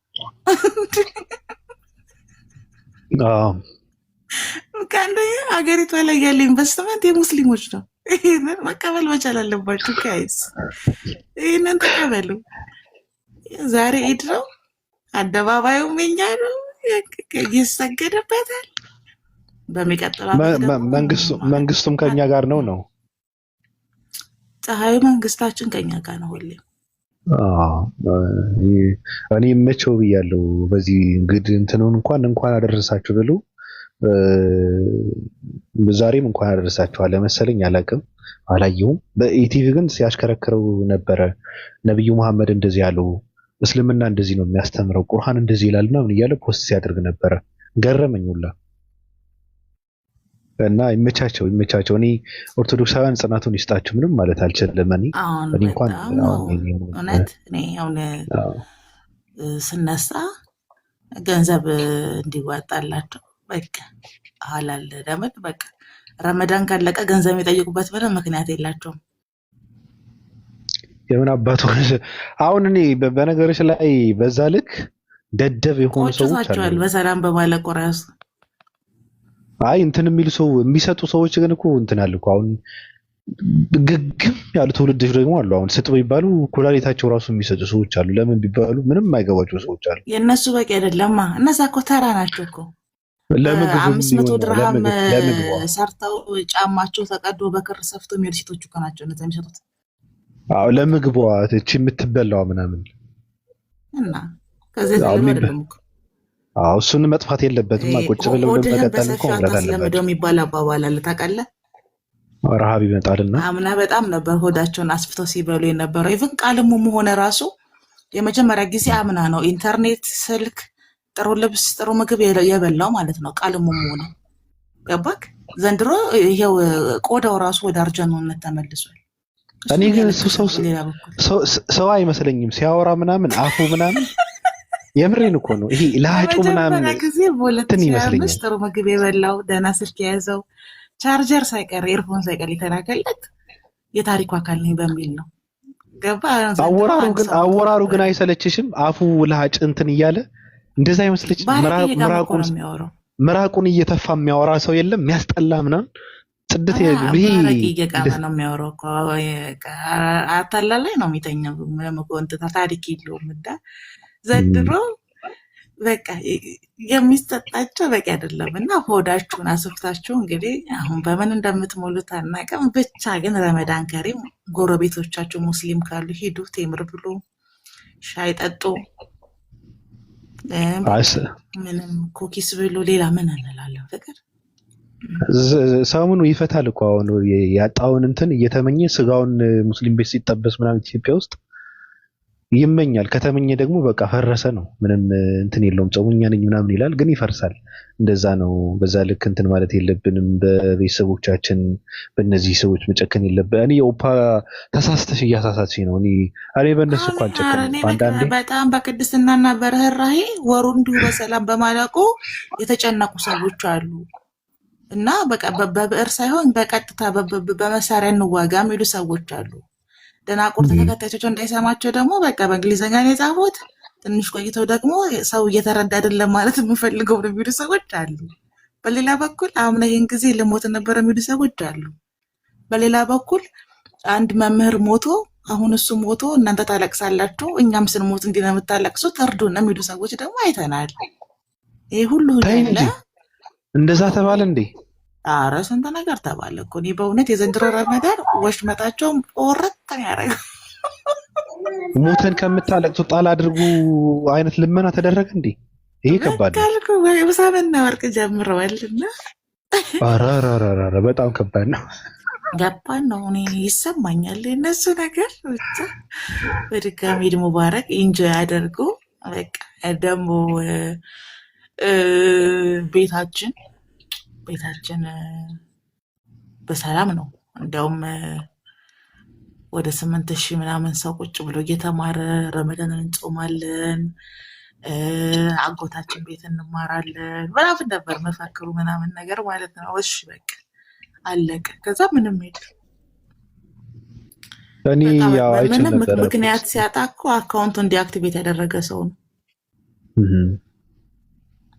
ከአንደኛ ሀገሪቷ ላይ ያለ ኢንቨስትመንት የሙስሊሞች ነው። ይህንን መቀበል መቻል አለባችሁ። ከይስ ይህንን ተቀበሉ። ዛሬ ኢድ ነው፣ አደባባዩ የኛ ነው፣ ይሰገድበታል። በሚቀጥለው መንግስቱም ከኛ ጋር ነው። ፀሐዩ መንግስታችን ከኛ ጋር ነው ሁሌም። እኔ መቼው ብያለሁ። በዚህ እንግዲህ እንትኑን እንኳን አደረሳችሁ ብሎ ዛሬም እንኳን አደረሳችኋል መሰለኝ፣ አላውቅም፣ አላየሁም። በኢቲቪ ግን ሲያሽከረክረው ነበረ። ነብዩ መሐመድ እንደዚህ ያለው እስልምና እንደዚህ ነው የሚያስተምረው፣ ቁርአን እንደዚህ ይላልና ምን እያለ ፖስት ሲያደርግ ነበረ። ገረመኝ ሁላ እና ይመቻቸው። እኔ ኦርቶዶክሳውያን ጽናቱን ይስጣቸው። ምንም ማለት አልችልም። እኔ እንኳን እውነት እኔ አሁን ስነሳ ገንዘብ እንዲዋጣላቸው በቃ ሀላል ለምን በቃ ረመዳን ካለቀ ገንዘብ የሚጠይቁበት ምንም ምክንያት የላቸውም። የምን አባቱ አሁን እኔ በነገሮች ላይ በዛ ልክ ደደብ የሆኑ ሰዎች አሉ። በሰላም በማለቆ ራሱ አይ እንትን የሚሉ ሰው የሚሰጡ ሰዎች ግን እኮ እንትን አለ እኮ። አሁን ግግም ያሉ ትውልዶች ደግሞ አሉ። አሁን ስጥ ቢባሉ ኩላሊታቸው ራሱ የሚሰጡ ሰዎች አሉ። ለምን ቢባሉ ምንም የማይገባቸው ሰዎች አሉ። የእነሱ በቂ አይደለማ። እነዛ እኮ ተራ ናቸው እኮ። 500 ድርሃም ሰርተው ጫማቸው ተቀዶ በክር ሰፍቶ የሚሄዱ ሴቶች እኮ ናቸው እነዛ የሚሰጡት። አዎ ለምግቧ እቺ የምትበላው ምናምን እና ከዚህ አይደለም እኮ። አዎ እሱን መጥፋት የለበትም። ቁጭ ብለው ለመቀጠል እኮ ማለት አለበት። ለምደው የሚባል አባባል አለ ታውቃለህ? ረሃብ ይመጣልና አምና በጣም ነበር ሆዳቸውን አስፍተው ሲበሉ የነበረው። ኢቭን ቃልሙ ሆነ ራሱ የመጀመሪያ ጊዜ አምና ነው ኢንተርኔት፣ ስልክ፣ ጥሩ ልብስ፣ ጥሩ ምግብ የበላው ማለት ነው። ቃልሙ ሆነ ገባክ? ዘንድሮ ይሄው ቆዳው ራሱ ወደ አርጀኖነት ተመልሷል። እኔ ግን እሱ ሰው አይመስለኝም ሲያወራ ምናምን አፉ ምናምን የምሬን እኮ ነው። ይሄ ላጩ ምናምን እንትን ይመስለኛል። ጥሩ ምግብ የበላው ደህና ስልክ የያዘው ቻርጀር ሳይቀር ኤርፎን ሳይቀር የተላከለት የታሪኩ አካል ነኝ በሚል ነው። ገባ አወራሩ ግን አይሰለችሽም? አፉ ልሃጭ እንትን እያለ እንደዛ አይመስልሽም? ምራቁን እየተፋ የሚያወራ ሰው የለም? የሚያስጠላ ምናምን ጽድት እየቃመ ነው የሚያወራው እኮ አታላላይ ነው የሚተኛው። ታሪክ የለውም እና ዘንድሮ በቃ የሚሰጣቸው በቂ አይደለም እና ሆዳችሁን አስፍታችሁ እንግዲህ አሁን በምን እንደምትሞሉት አናውቅም። ብቻ ግን ረመዳን ከሪም ጎረቤቶቻችሁ ሙስሊም ካሉ ሂዱ፣ ቴምር ብሉ፣ ሻይ ጠጡ፣ ምንም ኩኪስ ብሉ። ሌላ ምን እንላለን? ፍቅር ሰሙኑ ይፈታል እኮ አሁን ያጣውን እንትን እየተመኘ ስጋውን ሙስሊም ቤት ሲጠበስ ምናምን ኢትዮጵያ ውስጥ ይመኛል። ከተመኘ ደግሞ በቃ ፈረሰ ነው። ምንም እንትን የለውም። ጾሙኛ ነኝ ምናምን ይላል፣ ግን ይፈርሳል። እንደዛ ነው። በዛ ልክ እንትን ማለት የለብንም። በቤተሰቦቻችን በእነዚህ ሰዎች መጨከን የለብን። እኔ ኦፓ ተሳስተሽ እያሳሳትሽ ነው። እኔ በእነሱ እኮ አልጨከንም። አንዳንዴ በጣም በቅድስናና በርህራሄ ወሩ እንዲሁ በሰላም በማለቁ የተጨነቁ ሰዎች አሉ እና በቃ በብዕር ሳይሆን በቀጥታ በመሳሪያ እንዋጋ የሚሉ ሰዎች አሉ። ደናቁርት ተከታዮቻቸው እንዳይሰማቸው ደግሞ በቃ በእንግሊዝኛ ነው የጻፉት። ትንሽ ቆይተው ደግሞ ሰው እየተረዳ አይደለም ማለት የምፈልገው ነው የሚሉ ሰዎች አሉ። በሌላ በኩል አሁን ይህን ጊዜ ልሞት ነበር የሚሉ ሰዎች አሉ። በሌላ በኩል አንድ መምህር ሞቶ አሁን እሱ ሞቶ እናንተ ታለቅሳላችሁ፣ እኛም ስንሞት እንዲህ ነው የምታለቅሱት፣ እርዱን የሚሉ ሰዎች ደግሞ አይተናል። ይሄ ሁሉ ያለ እንደዛ ተባለ እንዴ? አረ ስንት ነገር ተባለ እኮ። እኔ በእውነት የዘንድሮ ረመዳን ወሽመጣቸውን ቆረጥ ያደረገ ሞተን ከምታለቅሱ ጣል አድርጉ አይነት ልመና ተደረገ እንዴ? ይሄ ከባድ ነው። ሳምና ወርቅ ጀምረዋልና አራራራራ በጣም ከባድ ነው። ገባን ነው። እኔ ይሰማኛል እነሱ ነገር ብቻ። በድጋሚ ኢድ ሙባረክ ኢንጆይ አደርጉ። በቃ ደግሞ ቤታችን በሰላም ነው። እንዲያውም ወደ 8,000 ምናምን ሰው ቁጭ ብሎ እየተማረ ረመዳንን እንጾማለን፣ አጎታችን ቤት እንማራለን ምናምን ነበር መፈክሩ ምናምን ነገር ማለት ነው። እሺ በቃ አለቀ። ከዛ ምንም የለም። ምንም ምክንያት ሲያጣ እኮ አካውንቱን ዲአክቲቬት ያደረገ ሰው ነው።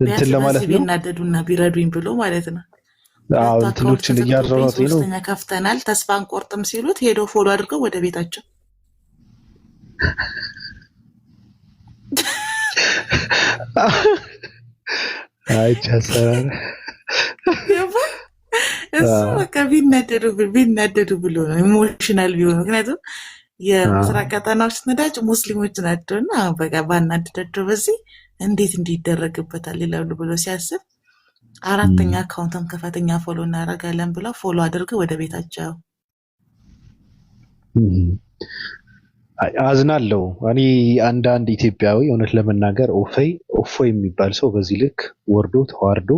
እንትን ለማለት ነው ቢናደዱና ቢረዱኝ ብሎ ማለት ነው። እንትኖችን እያረሯት ነው። ከፍተናል ተስፋ አንቆርጥም ሲሉት ሄዶ ፎሎ አድርገው ወደ ቤታቸው እሱ በቃ ቢናደዱ ብሎ ነው ኢሞሽናል ቢሆን። ምክንያቱም የምስራቅ ቀጠናዎች ነዳጅ ሙስሊሞች ናቸው እና በቃ ባናደዳቸው በዚህ እንዴት እንዲደረግበታል ይላሉ ብሎ ሲያስብ 4ኛ አካውንትም ከፈተኛ ፎሎ እናደርጋለን ብለው ፎሎ አድርገው ወደ ቤታቸው። አዝናለሁ። እኔ አንዳንድ ኢትዮጵያዊ እውነት ለመናገር እፎይ የሚባል ሰው በዚህ ልክ ወርዶ ተዋርዶ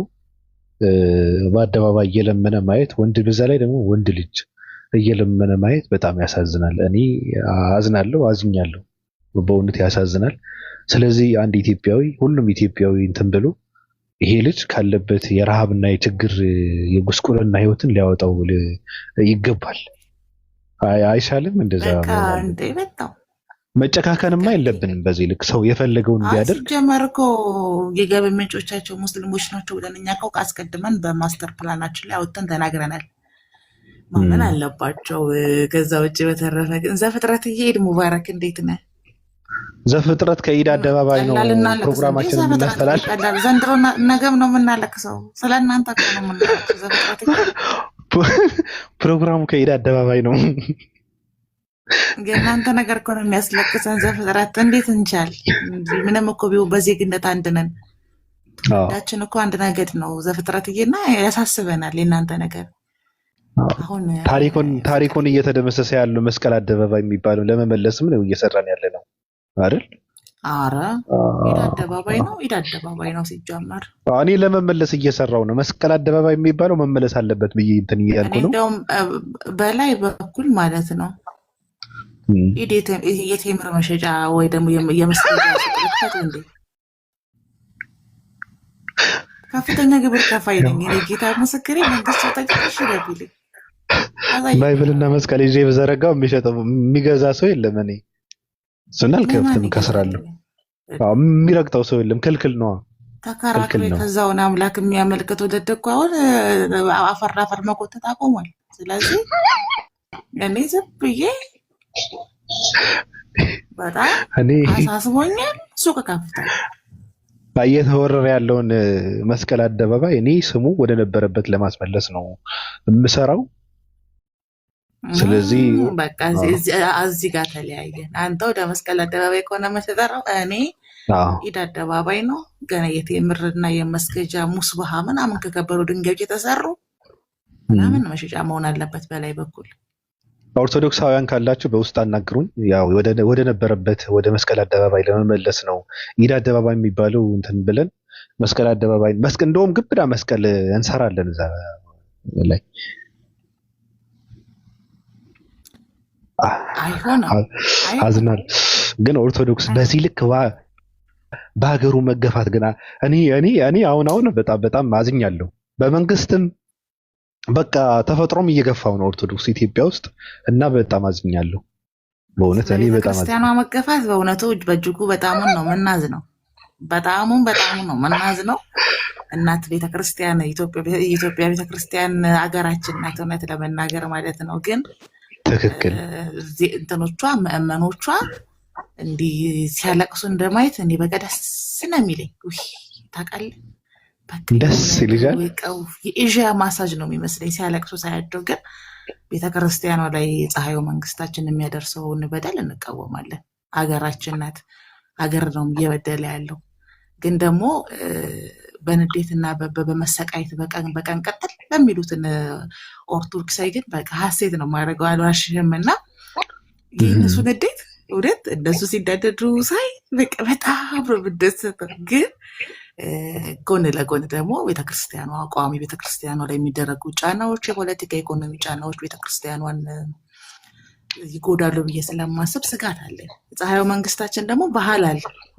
በአደባባይ እየለመነ ማየት በዛ ላይ ደግሞ ወንድ ልጅ እየለመነ ማየት በጣም ያሳዝናል። እኔ አዝናለሁ፣ አዝኛለሁ። በእውነት ያሳዝናል። ስለዚህ አንድ ኢትዮጵያዊ ሁሉም ኢትዮጵያዊ እንትን ብሎ ይሄ ልጅ ካለበት የረሃብና የችግር የጉስቁልና ህይወትን ሊያወጣው ይገባል። አይሻልም? እንደዛ መጨካከንማ የለብንም። በዚህ ልክ ሰው የፈለገውን ቢያደርግ ጀመር እኮ የገቢ ምንጮቻቸው ሙስሊሞች ናቸው ብለን እኛ እኮ አስቀድመን በማስተር ፕላናችን ላይ አውጥተን ተናግረናል። ማመን አለባቸው። ከዛ ውጭ በተረፈ ግን ዘፍጥረት ኢድ ሙባረክ እንዴት ነህ? ዘፍጥረት ከኢድ አደባባይ ነው ፕሮግራማችን የምናስተላልፍ። ዘንድሮ ነገም ነው የምናለቅሰው። ስለ እናንተ ነው የምናለቅሰው። ዘፍጥረት ፕሮግራሙ ከኢድ አደባባይ ነው። የእናንተ ነገር እኮ ነው የሚያስለቅሰን። ዘፍጥረት እንዴት እንቻል? ምንም እኮ ቢሆን በዜግነት አንድ ነን። ዳችን እኮ አንድ ነገድ ነው ዘፍጥረትዬና ያሳስበናል የእናንተ ነገር። አሁን ታሪኩን እየተደመሰሰ ያለው መስቀል አደባባይ የሚባለው ለመመለስም ነው እየሰራን ያለ ነው አይደል? አረ ኢድ አደባባይ ነው ሲጀመር። እኔ ለመመለስ እየሰራው ነው። መስቀል አደባባይ የሚባለው መመለስ አለበት ብዬ እንትን እያልኩ ነው። እንደውም በላይ በኩል ማለት ነው የቴምር መሸጫ ወይ ደግሞ የመስቀል ሽጥልክፈት እንዴ! ከፍተኛ ግብር ከፋይ ነኝ እኔ። ጌታ ምስክሬ መንግስት ተጨሽ ይለብልኝ ባይብልና መስቀል ይዤ በዘረጋው የሚሸጠው የሚገዛ ሰው የለም። እኔ እሱን አልከፍትም፣ ከስራለሁ። የሚረግጠው ሰው የለም። ክልክል ነው፣ ተከራክሬ ከዛውን አምላክ የሚያመልክት ወደደ እኮ አሁን አፈር መቆተት አቆሟል። ስለዚህ እኔ ዝም ብዬ በጣም አሳስቦኛል። ሱቅ ከፍታል እየተወረረ ያለውን መስቀል አደባባይ እኔ ስሙ ወደ ነበረበት ለማስመለስ ነው የምሰራው። ስለዚህ በቃ እዚህ ጋር ተለያየን። አንተ ወደ መስቀል አደባባይ ከሆነ የምትጠራው፣ እኔ ኢድ አደባባይ ነው። ገና የቴምርና የመስገጃ ሙስባሃ ምናምን ከከበሩ ድንጋዮች የተሰሩ ምናምን መሸጫ መሆን አለበት በላይ በኩል። ኦርቶዶክሳውያን ካላችሁ በውስጥ አናግሩኝ። ያው ወደ ነበረበት ወደ መስቀል አደባባይ ለመመለስ ነው ኢድ አደባባይ የሚባለው እንትን ብለን መስቀል አደባባይ እንደውም ግብዳ መስቀል እንሰራለን እዛ ላይ። አዝናል ግን ኦርቶዶክስ በዚህ ልክ በሀገሩ መገፋት ግና እኔ አሁን በጣም አዝኛለሁ። በመንግስትም በቃ ተፈጥሮም እየገፋው ነው ኦርቶዶክስ ኢትዮጵያ ውስጥ እና በጣም አዝኛለሁ በእውነት። እኔ በጣም ክርስቲያኗ መገፋት በእውነቱ በእጅጉ በጣሙን ነው መናዝ ነው። በጣሙን ነው መናዝ ነው። እናት ቤተክርስቲያን የኢትዮጵያ ቤተክርስቲያን አገራችን ናት፣ እውነት ለመናገር ማለት ነው። ግን ትክክል እንትኖቿ ምእመኖቿ እንዲህ ሲያለቅሱ እንደማየት እኔ በቃ ደስ ነው የሚለኝ። ታውቃለህ ደስ ይልሻል። የኤዥያ ማሳጅ ነው የሚመስለኝ ሲያለቅሱ ሳያቸው። ግን ቤተክርስቲያኗ ላይ የፀሐዩ መንግስታችን የሚያደርሰውን በደል እንቃወማለን። ሀገራችን ናት፣ ሀገር ነው እየበደለ ያለው። ግን ደግሞ በንዴትና በመሰቃየት በቀን ቀጥል ለሚሉትን ኦርቶዶክሳዊ ግን በቃ ሀሴት ነው ማድረገው፣ አልዋሽህም። እና የእነሱ ንዴት እውነት እነሱ ሲዳደዱ ሳይ በቃ በጣም ነው የምደሰተው። ግን ጎን ለጎን ደግሞ ቤተክርስቲያኗ ቋሚ ቤተክርስቲያኗ ላይ የሚደረጉ ጫናዎች፣ የፖለቲካ ኢኮኖሚ ጫናዎች ቤተክርስቲያኗን ይጎዳሉ ብዬ ስለማስብ ስጋት አለ። ፀሐዩ መንግስታችን ደግሞ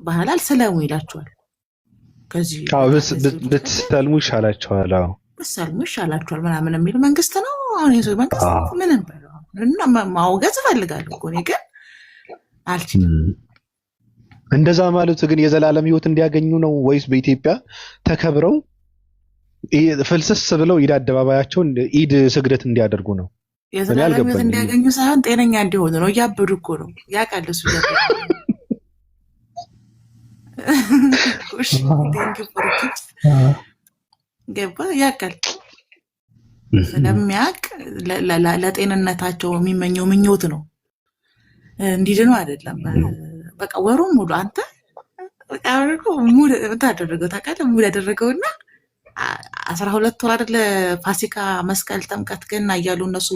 ባህላል ስለሙ ይላቸዋል። ከዚህ ብትሰልሙ ይሻላቸዋል፣ ብትሰልሙ ይሻላቸዋል ምናምን የሚል መንግስት ነው አሁን የሰው መንግስት። ምንም እና ማውገዝ እፈልጋለሁ እኮ እኔ ግን አልችልም። እንደዛ ማለት ግን የዘላለም ህይወት እንዲያገኙ ነው ወይስ በኢትዮጵያ ተከብረው ፍልስስ ብለው ኢድ አደባባያቸውን ኢድ ስግደት እንዲያደርጉ ነው? የዘላለም ህይወት እንዲያገኙ ሳይሆን ጤነኛ እንዲሆኑ ነው። እያበዱ እኮ ነው። ያውቃል እሱ ገባ ያውቃል። ስለሚያውቅ ለጤንነታቸው የሚመኘው ምኞት ነው፣ እንዲድኑ አይደለም። በቃ ወሩን ሙሉ አንተ ሙድ ታደረገው ታውቃለህ። ሙድ ያደረገውና 12 ወር አይደለ ፋሲካ፣ መስቀል፣ ጥምቀት፣ ገና እያሉ እነሱ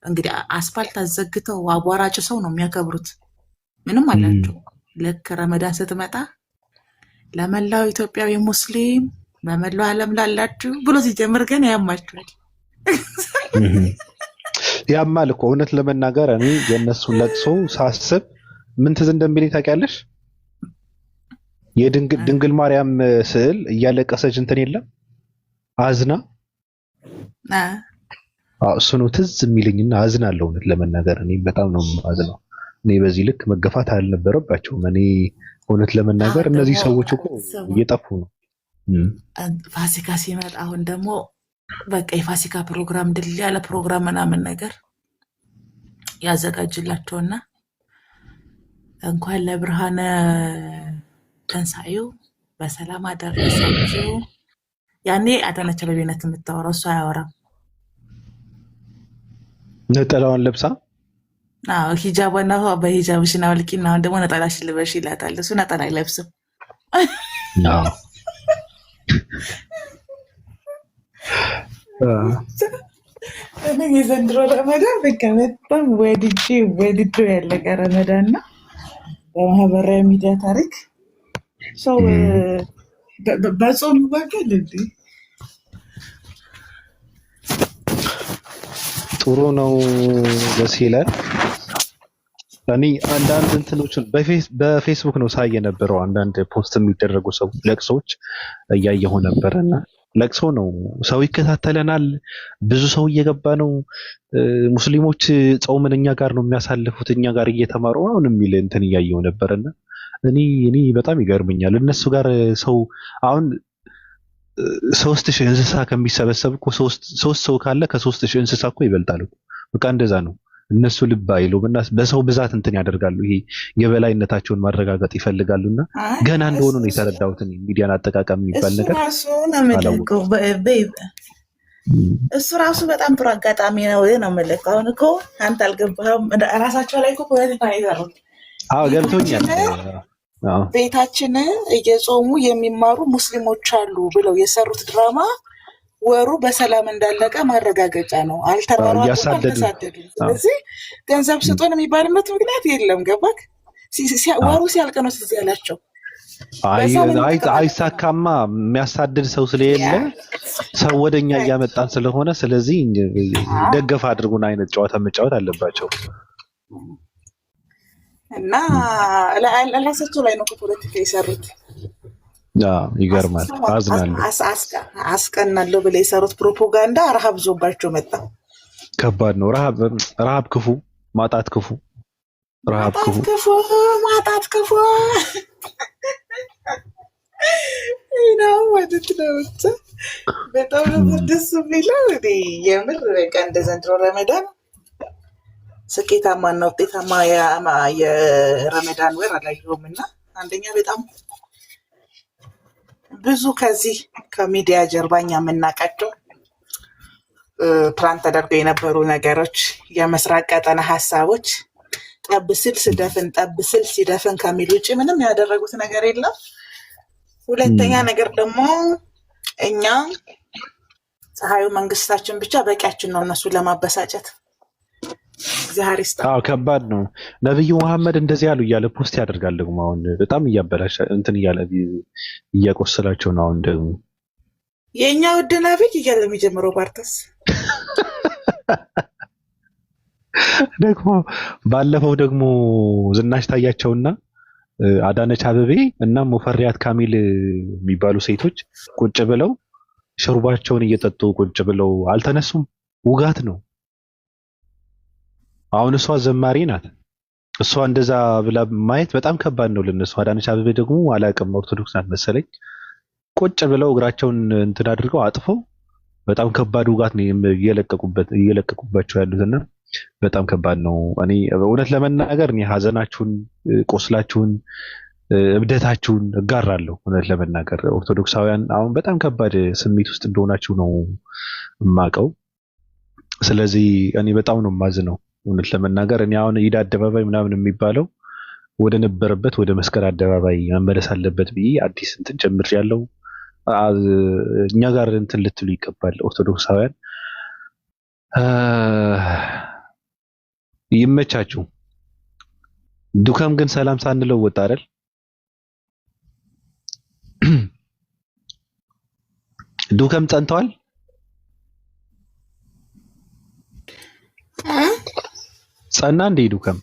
እንግዲህ አስፋልት አዘግተው አቧራ ጭሰው ነው የሚያከብሩት። ምንም አላቸው። ልክ ረመዳን ስትመጣ ለመላው ኢትዮጵያዊ ሙስሊም በመላው ዓለም ላላችሁ ብሎ ሲጀምር ግን ያማችኋል። ያማል እኮ እውነት ለመናገር እኔ የእነሱን ለቅሶ ሳስብ ምን ትዝ እንደሚለኝ ታውቂያለሽ? የድንግል ማርያም ስዕል እያለቀሰች እንትን የለም አዝና፣ እሱ ነው ትዝ የሚለኝና አዝናለሁ። እውነት ለመናገር እኔ በጣም ነው አዝነው። እኔ በዚህ ልክ መገፋት አልነበረባቸውም። እኔ እውነት ለመናገር እነዚህ ሰዎች እኮ እየጠፉ ነው። ፋሲካ ሲመጣ አሁን ደግሞ በቃ የፋሲካ ፕሮግራም ድል ያለ ፕሮግራም ምናምን ነገር ያዘጋጅላቸውና እንኳን ለብርሃነ ትንሣኤው በሰላም አደረሳችሁ። ያኔ አዳነች አቤቤ ናት የምታወራው፣ እሱ አያወራም። ነጠላዋን ለብሳ ሂጃቧና በሂጃብሽን አውልቂና አሁን ደግሞ ነጠላሽን ልበሽ ይላታል። እሱ ነጠላ አይለብስም። እኔ የዘንድሮ ረመዳን በቃ በጣም ወድጄ ያለቀ ረመዳን ነው። በማህበራዊ ሚዲያ ታሪክ ሰው በጾም ይዋጋል እንዴ? ጥሩ ነው ደስ ይላል። እኔ አንዳንድ እንትኖችን በፌስቡክ ነው ሳይ የነበረው አንዳንድ ፖስት የሚደረጉ ሰው ለቅሶች እያየሁ ነበረና ለቅሶ ነው። ሰው ይከታተለናል። ብዙ ሰው እየገባ ነው። ሙስሊሞች ጾምን እኛ ጋር ነው የሚያሳልፉት፣ እኛ ጋር እየተማሩ አሁን የሚል እንትን እያየው ነበርና እኔ በጣም ይገርመኛል። እነሱ ጋር ሰው አሁን 3000 እንስሳ ከሚሰበሰብ እኮ ሶስት ሰው ካለ ከ3000 እንስሳ እኮ ይበልጣል እኮ። በቃ እንደዛ ነው። እነሱ ልብ አይሉም እና በሰው ብዛት እንትን ያደርጋሉ። ይሄ የበላይነታቸውን ማረጋገጥ ይፈልጋሉና ገና እንደሆኑ ነው የተረዳሁት። ሚዲያን አጠቃቀም የሚባል ነገር እሱ ራሱ በጣም ጥሩ አጋጣሚ ነው ነው የምልህ። አሁን እኮ አንተ አልገባህም። ራሳቸው ላይ እኮ ፖለቲካ ነው የሰሩት። አዎ ገብቶኛል። ቤታችን እየጾሙ የሚማሩ ሙስሊሞች አሉ ብለው የሰሩት ድራማ ወሩ በሰላም እንዳለቀ ማረጋገጫ ነው። አልተሳደዱ። ስለዚህ ገንዘብ ስጡን የሚባልበት ምክንያት የለም። ገባክ? ወሩ ሲያልቅ ነው ትዝ ያላቸው። አይሳካማ የሚያሳድድ ሰው ስለሌለ ሰው ወደኛ እያመጣን ስለሆነ፣ ስለዚህ ደገፍ አድርጉን አይነት ጨዋታ መጫወት አለባቸው። እና ራሳቸው ላይ ነው ፖለቲካ የሰሩት። ይገርማል። አዝናለሁ። አስቀናለሁ ብለው የሰሩት ፕሮፓጋንዳ ረሃብ ዞባቸው መጣ። ከባድ ነው። ረሃብ ክፉ፣ ማጣት ክፉ፣ ረሃብ ክፉ፣ ማጣት ክፉ ነው ማለት ነው። በጣም ደስ የሚለው የምር በቃ እንደ ዘንድሮ ረመዳን ስኬታማና ውጤታማ የረመዳን ወር አላየሁም። እና አንደኛ በጣም ብዙ ከዚህ ከሚዲያ ጀርባኛ የምናውቃቸው ፕላን ተደርገው የነበሩ ነገሮች፣ የምስራቅ ቀጠና ሀሳቦች ጠብ ስል ስደፍን ጠብ ስል ሲደፍን ከሚል ውጭ ምንም ያደረጉት ነገር የለም። ሁለተኛ ነገር ደግሞ እኛ ፀሐዩ መንግስታችን ብቻ በቂያችን ነው እነሱን ለማበሳጨት። ከባድ ነው። ነብዩ መሐመድ እንደዚህ ያሉ እያለ ፖስት ያደርጋል። ደግሞ አሁን በጣም እያበላሽ እንትን እያለ እያቆሰላቸው ነው። አሁን ደግሞ የእኛ ውድ ነብይ እያለ የሚጀምረው ባርተስ ደግሞ ባለፈው ደግሞ ዝናሽ ታያቸውና አዳነች አበቤ እና ሙፈሪያት ካሚል የሚባሉ ሴቶች ቁጭ ብለው ሾርባቸውን እየጠጡ ቁጭ ብለው አልተነሱም። ውጋት ነው። አሁን እሷ ዘማሪ ናት። እሷ እንደዛ ብላ ማየት በጣም ከባድ ነው ለነሱ። አዳነች አበቤ ደግሞ አላውቅም ኦርቶዶክስ ናት መሰለኝ። ቁጭ ብለው እግራቸውን እንትን አድርገው አጥፈው በጣም ከባድ ውጋት ነው እየለቀቁባቸው ያሉትና በጣም ከባድ ነው። እኔ እውነት ለመናገር እኔ ሀዘናችሁን፣ ቆስላችሁን፣ እብደታችሁን እጋራለሁ። እውነት ለመናገር ኦርቶዶክሳውያን አሁን በጣም ከባድ ስሜት ውስጥ እንደሆናችሁ ነው የማውቀው። ስለዚህ እኔ በጣም ነው የማዝነው። እውነት ለመናገር እኔ አሁን ኢድ አደባባይ ምናምን የሚባለው ወደ ነበረበት ወደ መስቀል አደባባይ መመለስ አለበት ብዬ አዲስ እንትን ጀምሬያለሁ። እኛ ጋር እንትን ልትሉ ይገባል ኦርቶዶክሳውያን። ይመቻችሁ። ዱከም ግን ሰላም ሳንለው ወጣ አይደል? ዱከም ጸንተዋል። ጸና እንደ ዱከም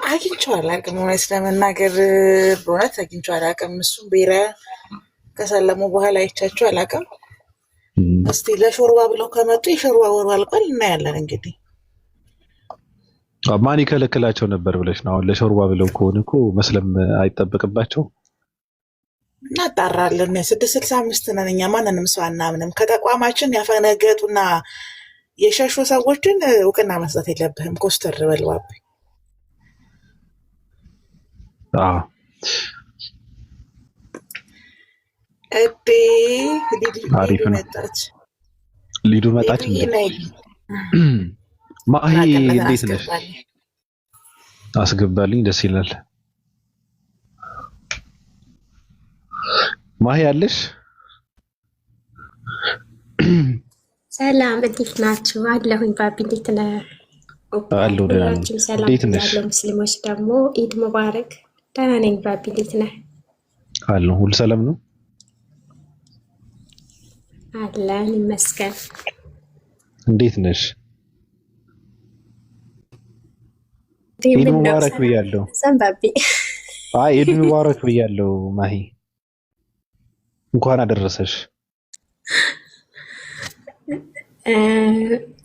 አግኝቼው አላውቅም። እውነት ለመናገር በእውነት አግኝቼው አላውቅም። እሱም ብሔራ ከሰለሙ በኋላ አይቻቸው አላውቅም። እስቲ ለሾርባ ብለው ከመጡ የሾርባ ወሩ አልቋል፣ እናያለን እንግዲህ። ማን ይከለክላቸው ነበር ብለሽ ነው? አሁን ለሾርባ ብለው ከሆነ እኮ መስለም አይጠበቅባቸው። እናጣራለን። 665 ነን እኛ፣ ማንንም ሰው አናምንም። ከተቋማችን ያፈነገጡና የሸሹ ሰዎችን እውቅና መስጠት የለብህም። ኮስተር በል ባቢ። አሪፍ ነው። ሊዱ መጣች። ማሂ እንዴት ነሽ? አስገባልኝ፣ ደስ ይላል። ማሂ አለሽ? ሰላም፣ እንዴት ናችሁ? አለሁኝ። ባቢ እንዴት ነህ? አለሁ ደህና ነኝ። እንዴት ነሽ? ያለው ሙስሊሞች ደግሞ ኢድ ሙባረክ። ደህና ነኝ ባቢ፣ እንዴት ነህ? አለሁ። ሁሉ ሰላም ነው? አለን ይመስገን። እንዴት ነሽ? ኢድ ሙባረክ ብያለሁ። ሰንባቢ ኢድ ሙባረክ ብያለሁ ማሂ። እንኳን አደረሰሽ።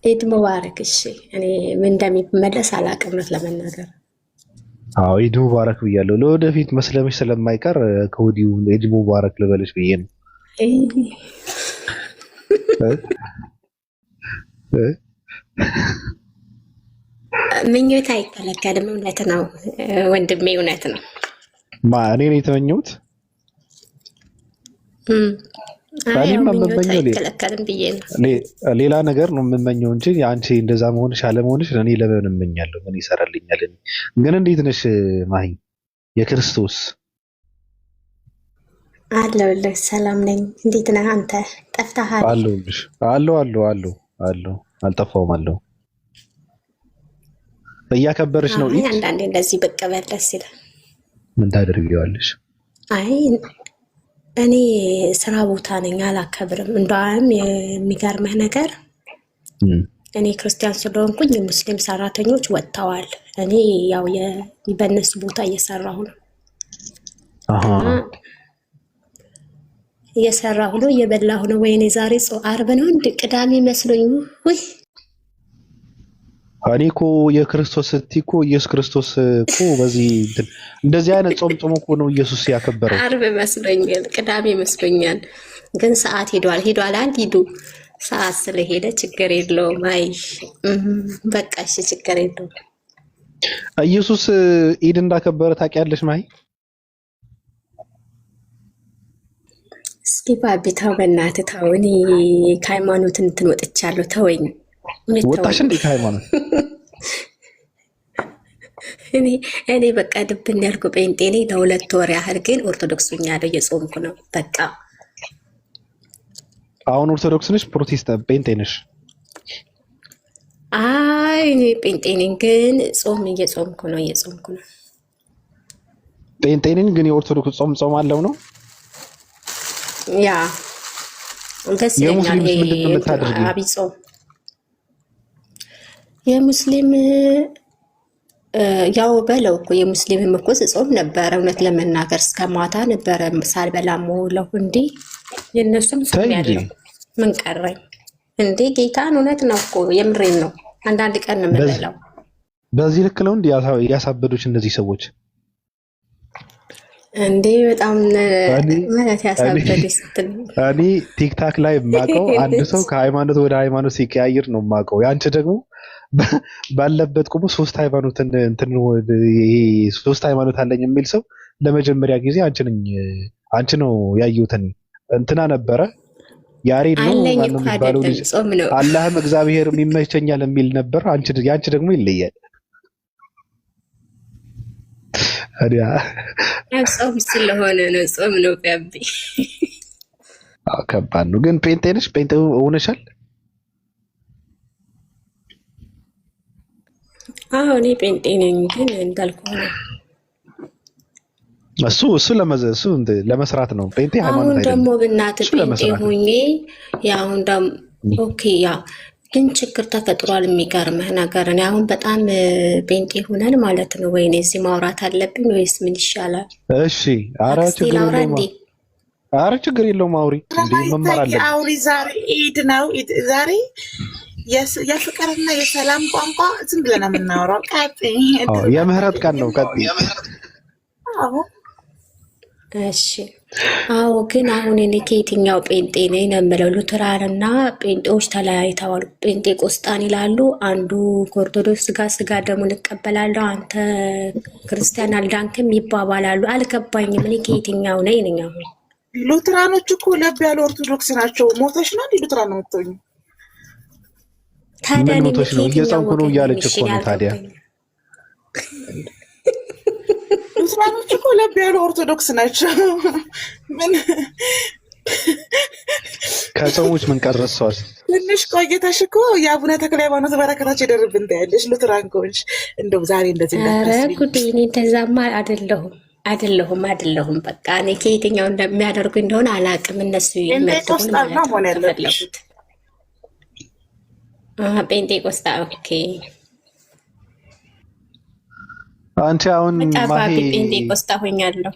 ኢድ ሙባረክ። እሺ እኔ ምን እንደሚመለስ አላውቅም ለመናገር። አዎ ኢድ ሙባረክ ብያለሁ። ለወደፊት መስለምሽ ስለማይቀር ከወዲሁ ኢድ ሙባረክ ልበልሽ ብዬ ነው። ምኞት አይከለከልም። እውነት ነው ወንድሜ፣ እውነት ነው። እኔ ነው የተመኘሁት። ምኞት አይከለከልም ብዬ ነው። ሌላ ነገር ነው የምመኘው እንጂ አንቺ እንደዛ መሆንሽ አለመሆንሽ እኔ ለምን እመኛለሁ? ምን ይሰራልኛል? ግን እንዴት ነሽ ማሂ? የክርስቶስ አለሁልህ። ሰላም ነኝ። እንዴት ነህ አንተ? ጠፍተሃል። አለሁልሽ። አለሁ አልጠፋሁም። አለሁ። እያከበርሽ ነው? አንዳንዴ እንደዚህ ብቅ በል ደስ ይላል። ምን ታደርጊዋለሽ? አይ እኔ ስራ ቦታ ነኝ፣ አላከብርም። እንደውም የሚገርምህ ነገር እኔ ክርስቲያን ስለሆንኩኝ የሙስሊም ሰራተኞች ወጥተዋል። እኔ ያው በእነሱ ቦታ እየሰራሁ ነው። እየበላሁ ነው። ወይኔ ዛሬ ዓርብ ነው እንደ ቅዳሜ መስሎኝ። ውይ እኔ እኮ የክርስቶስ ስትይ እኮ ኢየሱስ ክርስቶስ እኮ በዚህ እንደዚህ አይነት ጾም እኮ ነው ኢየሱስ ያከበረው። ዓርብ መስሎኛል፣ ቅዳሜ መስሎኛል። ግን ሰዓት ሄዷል። ሂዱ ሰዓት ስለሄደ ችግር የለውም። አይ በቃ እሺ፣ ችግር የለውም። ኢየሱስ ኢድ እንዳከበረ ታውቂያለሽ ማይ? እስኪ ባቢ ተው፣ በእናትህ ተው። እኔ ከሃይማኖት እንትን ወጥቻለሁ። ተወኝ። ወጣሽ እንዴ ከሃይማኖት? እኔ በቃ ድብን ያልኩ ጴንጤ ነኝ ለ2 ወር ያህል፣ ግን ኦርቶዶክስ ሆኛለሁ። እየጾምኩ ነው በቃ። አሁን ኦርቶዶክስ ነሽ? ፕሮቴስታንት ጴንጤ ነሽ? አይ እኔ ጴንጤ ነኝ፣ ግን እየጾምኩ ነው። ጴንጤ ነኝ ግን የኦርቶዶክስ ጾም አለው ነው። ያ ደስ ይለኛል። አብይ ጾም የሙስሊም ያው በለው እኮ የሙስሊምም እኮ ጾም ነበረ። እውነት ለመናገር እስከ ማታ ነበረ ሳልበላ መውለው። እንዴ የእነሱም ጾም ያለው ምን ቀረኝ እንዴ? ጌታን እውነት ነው እኮ የምሬን ነው። አንዳንድ ቀን ነው የምበላው። በዚህ ልክ ነው እንዴ ያሳበዱች እነዚህ ሰዎች? እንዴ በጣም ማለት ያሳበደ ስትል እኔ ቲክታክ ላይ የማውቀው አንድ ሰው ከሃይማኖት ወደ ሃይማኖት ሲቀያየር ነው የማውቀው። ያንቺ ደግሞ ባለበት ቆሞ ሶስት ሃይማኖት አለኝ የሚል ሰው ለመጀመሪያ ጊዜ አንቺ ነው ያየሁት። እንትና ነበረ ያሬድ ነው ማነው የሚባለው ልጅ አላህም እግዚአብሔር ይመቸኛል የሚል ነበር። ያንቺ ደግሞ ይለያል። ጾም ስለሆነ ነው። ጾም ነው ቢያቢ። ከባድ ነው ግን። ጴንጤ ነሽ? ጴንጤ ሆነሻል? አዎ እኔ ጴንጤ ነኝ፣ ግን እንዳልኩህ ነው። እሱ ለመስራት ነው። ጴንጤ ሃይማኖት አይደለም። አሁን ደግሞ ብናትህ ጴንጤ ሆኜ አሁን ደግሞ ኦኬ ያ ግን ችግር ተፈጥሯል። የሚገርምህ ነገር እኔ አሁን በጣም ጴንጤ ሆነን ማለት ነው። ወይኔ እዚህ ማውራት አለብኝ ወይስ ምን ይሻላል? እሺ ኧረ ችግር የለውም አውሪ። እንዴ መማር አለብኝ። አውሪ። ዛሬ ኢድ ነው። ዛሬ የፍቅርና የሰላም ቋንቋ ዝም ብለን የምናወራው የምህረት ቀን ነው። ቀጥይ። እሺ አዎ፣ ግን አሁን እኔ ከየትኛው ጴንጤ ነኝ ነው የምለው። ሉተራንና ጴንጤዎች ተለያይተዋል። ጴንጤ ቆስጣን ይላሉ። አንዱ ከኦርቶዶክስ ጋር ስጋ ደሙን እቀበላለሁ፣ አንተ ክርስቲያን አልዳንክም ይባባላሉ። አልገባኝም። እኔ ከየትኛው ነኝ? አሁን ሉተራኖች እኮ ለብ ያሉ ኦርቶዶክስ ናቸው። ሞተሽ ነው ሉተራን ነው የምትሆኝ? ታዲያ ሞተሽ ነው እየጸንኩ ነው እያለች እኮ ነው። ታዲያ ሙስሊሞች እኮ ለብ ያሉ ኦርቶዶክስ ናቸው። ምን ከሰዎች ምን ቀረሰዋል? ትንሽ ቆይተሽ እኮ የአቡነ ተክለ ሃይማኖት በረከታቸው ይደርብን ታያለሽ። ሉተራን ከሆንሽ እንደው ዛሬ እንደዚህ ጉድ። እኔ እንደዛማ አይደለሁም። በቃ እኔ ከየትኛው እንደሚያደርጉ እንደሆነ አላውቅም። እነሱ ጴንጤቆስጣ ነው ሆነ ያለበት ጴንጤቆስጣ። ኦኬ አንቺ አሁን ማሂ ጴንጤቆስጣ ሆኛለሁ።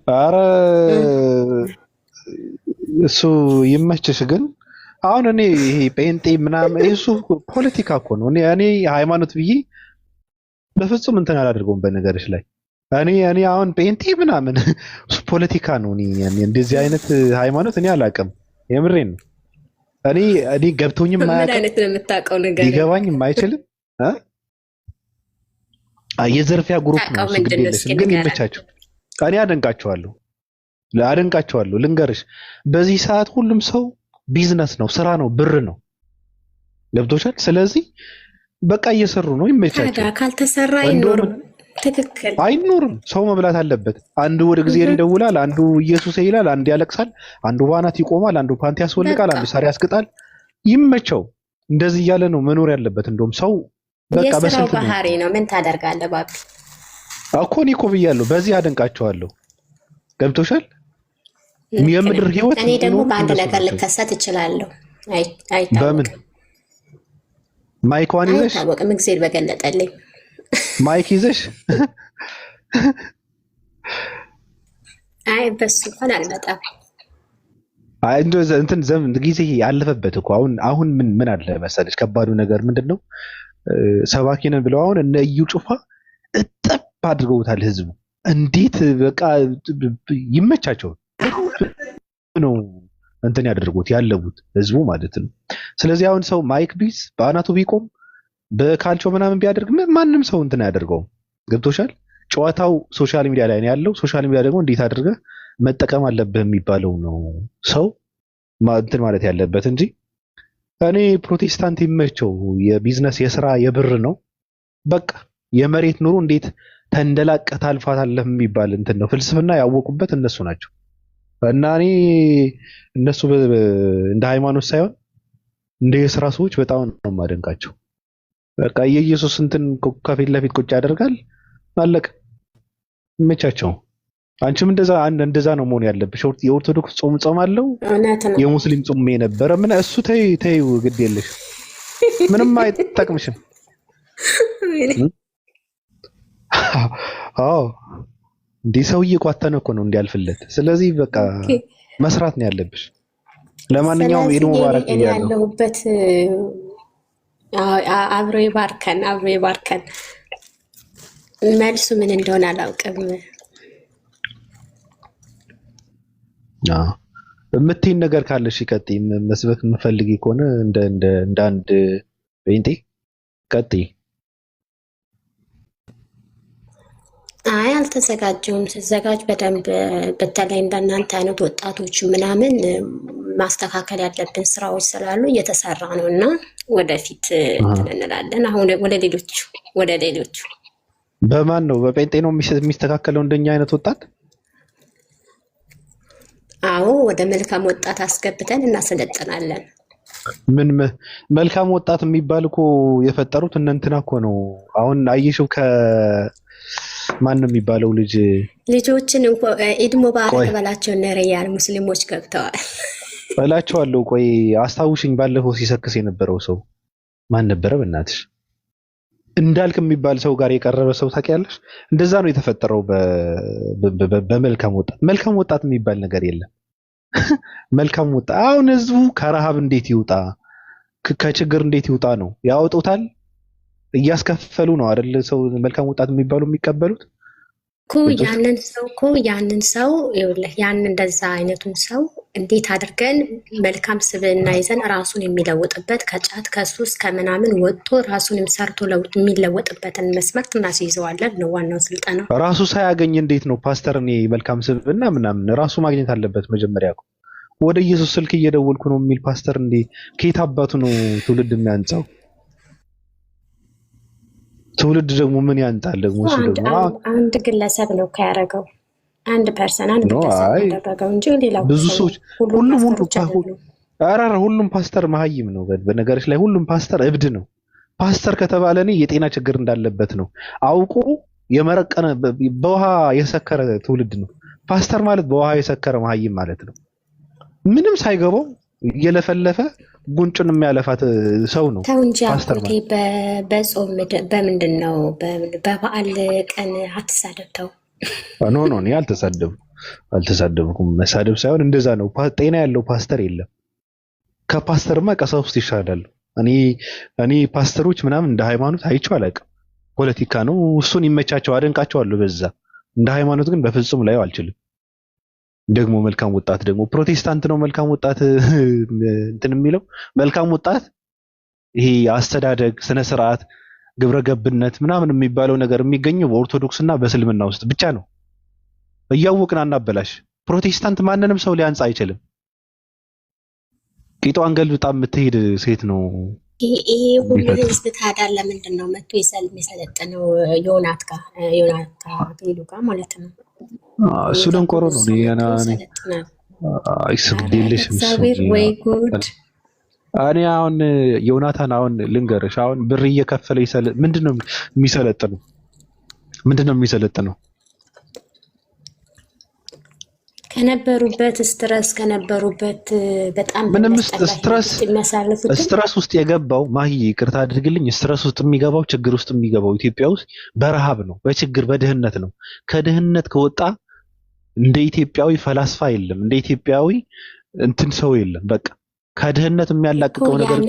ኧረ እሱ ይመችሽ። ግን አሁን እኔ ይሄ ጴንጤ ምናምን እሱ ፖለቲካ እኮ ነው። እኔ ሃይማኖት ብዬ በፍጹም እንትን አላደርገውም። በነገርሽ ላይ እኔ አሁን ጴንጤ ምናምን እሱ ፖለቲካ ነው። እኔ እንደዚህ አይነት ሃይማኖት እኔ አላውቅም። የምሬን ነው። እኔ ገብቶኝም ምን አያውቅም፣ አይነት ነው የምታውቀው ነገር? ሊገባኝም አይችልም። የዘርፊያ ግሩፕ ነው እሱ። ግድ የለሽም ግን ይመቻቸው። እኔ አደንቃቸዋለሁ። ልንገርሽ በዚህ ሰዓት ሁሉም ሰው ቢዝነስ ነው፣ ስራ ነው፣ ብር ነው። ገብቶሻል? ስለዚህ በቃ እየሰሩ ነው። ይመቻቸው። ካልተሰራ አይኖርም። ትክክል፣ አይኖርም። ሰው መብላት አለበት። አንዱ ወደ እግዚአብሔር ይደውላል፣ አንዱ ኢየሱስ ይላል፣ አንዱ ያለቅሳል፣ አንዱ ባናት ይቆማል፣ አንዱ ፓንቲ ያስወልቃል፣ አንዱ ሳር ያስቅጣል። ይመቸው። እንደዚህ እያለ ነው መኖር ያለበት። እንደውም ሰው በቃ የስራው ባህሪ ነው። ምን ታደርጋለህ ባቢ? እኔ እኮ ብያለሁ። በዚህ አደንቃቸዋለሁ። ገብቶሻል? የምድር ህይወት። እኔ ደግሞ በአንድ ነገር ልከሰት እችላለሁ። በምን? ማይክዋን ይዘሽ? አይታወቅም። እግዚአብሔር በገለጠልኝ ማይክ ይዘሽ? አይ በሱ እንኳን አልመጣም። አይ እንትን ዘመን ጊዜ ያለፈበት እኮ አሁን ምን አለ መሰለሽ፣ ከባዱ ነገር ምንድነው? ሰባኪ ነን ብለው አሁን እነ እዩ ጩፋ እጥብ አድርገውታል ህዝቡ። እንዴት በቃ ይመቻቸው ነው እንትን ያደርጉት ያለቡት ህዝቡ ማለት ነው። ስለዚህ አሁን ሰው ማይክ ቢስ በአናቱ ቢቆም በካልቾ ምናምን ቢያደርግ ማንም ሰው እንትን አያደርገውም። ገብቶሻል? ጨዋታው ሶሻል ሚዲያ ላይ ነው ያለው። ሶሻል ሚዲያ ደግሞ እንዴት አድርገህ መጠቀም አለብህ የሚባለው ነው ሰው እንትን ማለት ያለበት እንጂ እኔ ፕሮቴስታንት ይመቸው። የቢዝነስ የስራ የብር ነው በቃ። የመሬት ኑሮ እንዴት ተንደላቀህ ታልፋታለህ የሚባል እንትን ነው። ፍልስፍና ያወቁበት እነሱ ናቸው። እና እኔ እነሱ እንደ ሃይማኖት ሳይሆን እንደ የስራ ሰዎች በጣም ነው የማደንቃቸው። በቃ የኢየሱስ እንትን ከፊት ለፊት ቁጭ ያደርጋል፣ አለቀ። ይመቻቸው። አንቺም እንደዛ ነው መሆን ያለብሽ። የኦርቶዶክስ ጾም ጾማለሁ፣ የሙስሊም ጾም የነበረ ምን እሱ ተይው፣ ግድ የለሽ ምንም አይጠቅምሽም። አዎ እንዲህ ሰው እየቋተነ እኮ ነው እንዲያልፍለት። ስለዚህ በቃ መስራት ነው ያለብሽ። ለማንኛውም ኢድ ሙባረክ ያለሁበት አብሮ ይባርከን፣ አብሮ ይባርከን። መልሱ ምን እንደሆነ አላውቅም። የምትይን ነገር ካለሽ ቀጥይ። መስበክ የምፈልጊ ከሆነ እንደ አንድ ጴንጤ ቀጥይ። አይ አልተዘጋጀውም። ስዘጋጅ በደንብ በተለይ እንደናንተ አይነት ወጣቶች ምናምን ማስተካከል ያለብን ስራዎች ስላሉ እየተሰራ ነው እና ወደፊት እንላለን። አሁን ወደ ሌሎቹ በማን ነው? በጴንጤ ነው የሚስተካከለው እንደኛ አይነት ወጣት? አዎ ወደ መልካም ወጣት አስገብተን እናሰለጥናለን። ምን መልካም ወጣት የሚባል እኮ የፈጠሩት እነ እንትና እኮ ነው። አሁን አየሽው ማን ነው የሚባለው ልጆችን ኢድ ሙባረክ በላቸው። እነ ሪያል ሙስሊሞች ገብተዋል እላቸዋለሁ። ቆይ አስታውሽኝ፣ ባለፈው ሲሰክስ የነበረው ሰው ማን ነበረ? በእናትሽ እንዳልክ የሚባል ሰው ጋር የቀረበ ሰው ታውቂያለሽ? እንደዛ ነው የተፈጠረው በመልካም ወጣት። መልካም ወጣት የሚባል ነገር የለም። መልካም ወጣት አሁን ህዝቡ ከረሃብ እንዴት ይውጣ፣ ከችግር እንዴት ይውጣ ነው ያወጡታል። እያስከፈሉ ነው አይደል? ሰው መልካም ወጣት የሚባሉ የሚቀበሉት ያንን ሰው ያንን እንደዛ አይነቱን ሰው እንዴት አድርገን መልካም ስብዕና ይዘን ራሱን የሚለውጥበት ከጫት ከሱስ ከምናምን ወጥቶ ራሱንም ሰርቶ የሚለወጥበትን መስመር እናስይዘዋለን ነው ዋናው ስልጠና። ራሱ ሳያገኝ እንዴት ነው ፓስተር? እኔ መልካም ስብዕና ምናምን ራሱ ማግኘት አለበት መጀመሪያ። ወደ ኢየሱስ ስልክ እየደወልኩ ነው የሚል ፓስተር እንዴ ከየት አባቱ ነው ትውልድ የሚያንጻው? ትውልድ ደግሞ ምን ያንጣል? ደግሞ እሱ ደግሞ አንድ ግለሰብ ነው ያደረገው፣ አንድ ፐርሰን አንድ ግለሰብ ያደረገው እንጂ ሌላው ብዙ ሰዎች ሁሉም ፓስተር መሀይም ነው። በነገርሽ ላይ ሁሉም ፓስተር እብድ ነው። ፓስተር ከተባለ እኔ የጤና ችግር እንዳለበት ነው አውቆ የመረቀነ በውሃ የሰከረ ትውልድ ነው። ፓስተር ማለት በውሃ የሰከረ መሀይም ማለት ነው። ምንም ሳይገባው እየለፈለፈ ጉንጩን የሚያለፋት ሰው ነው ፓስተር ማለት። በጾም በምንድን ነው በበዓል ቀን አትሳደብተው ኖ ኖ እኔ አልተሳደብኩም። መሳደብ ሳይሆን እንደዛ ነው። ጤና ያለው ፓስተር የለም። ከፓስተርማ ቀሳውስት ይሻላል። እኔ ፓስተሮች ምናምን እንደ ሃይማኖት አይቼው አላውቅም። ፖለቲካ ነው፣ እሱን ይመቻቸው፣ አደንቃቸዋለሁ በዛ። እንደ ሃይማኖት ግን በፍጹም ላየው አልችልም። ደግሞ መልካም ወጣት ደግሞ ፕሮቴስታንት ነው መልካም ወጣት እንትን የሚለው መልካም ወጣት ይሄ አስተዳደግ፣ ስነ ስርዓት፣ ግብረ ገብነት ምናምን የሚባለው ነገር የሚገኘው በኦርቶዶክስ እና በእስልምና ውስጥ ብቻ ነው። እያወቅን አናበላሽ። ፕሮቴስታንት ማንንም ሰው ሊያንጻ አይችልም። ቂጧን ገልብጣ የምትሄድ ሴት ነው። ይሄ ሁሉ ህዝብ ታዲያ ለምንድን ነው መጥቶ የሰለጠነው? ዮናት ጋር ሄዱ ጋር ማለት ነው። እሱ ደንቆሮ ነው። አይስግድልሽ ወይ ጉድ! እኔ አሁን ዮናታን አሁን ልንገርሽ፣ አሁን ብር እየከፈለ ምንድነው የሚሰለጥነው? ከነበሩበት ስትረስ ከነበሩበት በጣም ምንም ስትረስ ውስጥ የገባው ማሂ ይቅርታ አድርግልኝ፣ ስትረስ ውስጥ የሚገባው ችግር ውስጥ የሚገባው ኢትዮጵያ ውስጥ በረሃብ ነው፣ በችግር በድህነት ነው። ከድህነት ከወጣ እንደ ኢትዮጵያዊ ፈላስፋ የለም፣ እንደ ኢትዮጵያዊ እንትን ሰው የለም። በቃ ከድህነት የሚያላቅቀው ነገር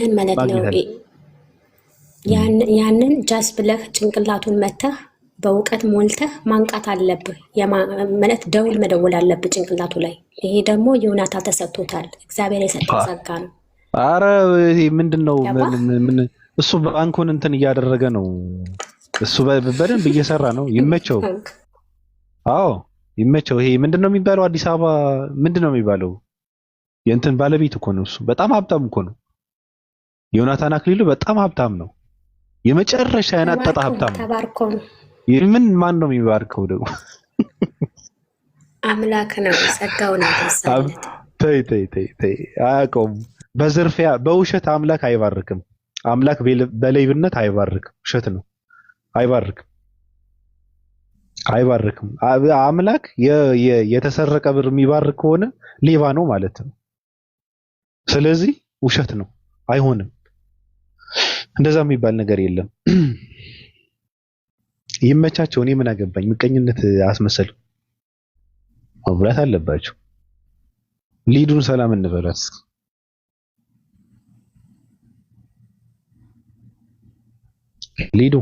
ያንን ጃስ ብለህ ጭንቅላቱን መተህ በእውቀት ሞልተህ ማንቃት አለብህ። ማለት ደውል መደወል አለብህ ጭንቅላቱ ላይ። ይሄ ደግሞ ዮናታ ተሰጥቶታል። እግዚአብሔር የሰጠው ጸጋ ነው። አረ ምንድነው እሱ ባንኩን እንትን እያደረገ ነው። እሱ በደንብ እየሰራ ነው። ይመቸው። አዎ ይመቸው። ይሄ ምንድነው የሚባለው? አዲስ አበባ ምንድነው የሚባለው? የእንትን ባለቤት እኮ ነው እሱ። በጣም ሀብታም እኮ ነው። ዮናታን አክሊሉ በጣም ሀብታም ነው። የመጨረሻ ያናጠጣ ሀብታም ነው። ተባርኮ ነው። ማን ነው የሚባርከው ደግሞ? አምላክ ነው። ጸጋውን ያደረሰለት። ተይ አያውቀውም። በዝርፊያ በውሸት አምላክ አይባርክም። አምላክ በሌብነት አይባርክም። ውሸት ነው። አይባርክም። አምላክ የተሰረቀ ብር የሚባርክ ከሆነ ሌባ ነው ማለት ነው። ስለዚህ ውሸት ነው። አይሆንም። እንደዛ የሚባል ነገር የለም። ይመቻቸው። እኔ ምን አገባኝ? ምቀኝነት አስመሰሉ መብላት አለባቸው። ሊዱን ሰላም እንበላት። ሊዱ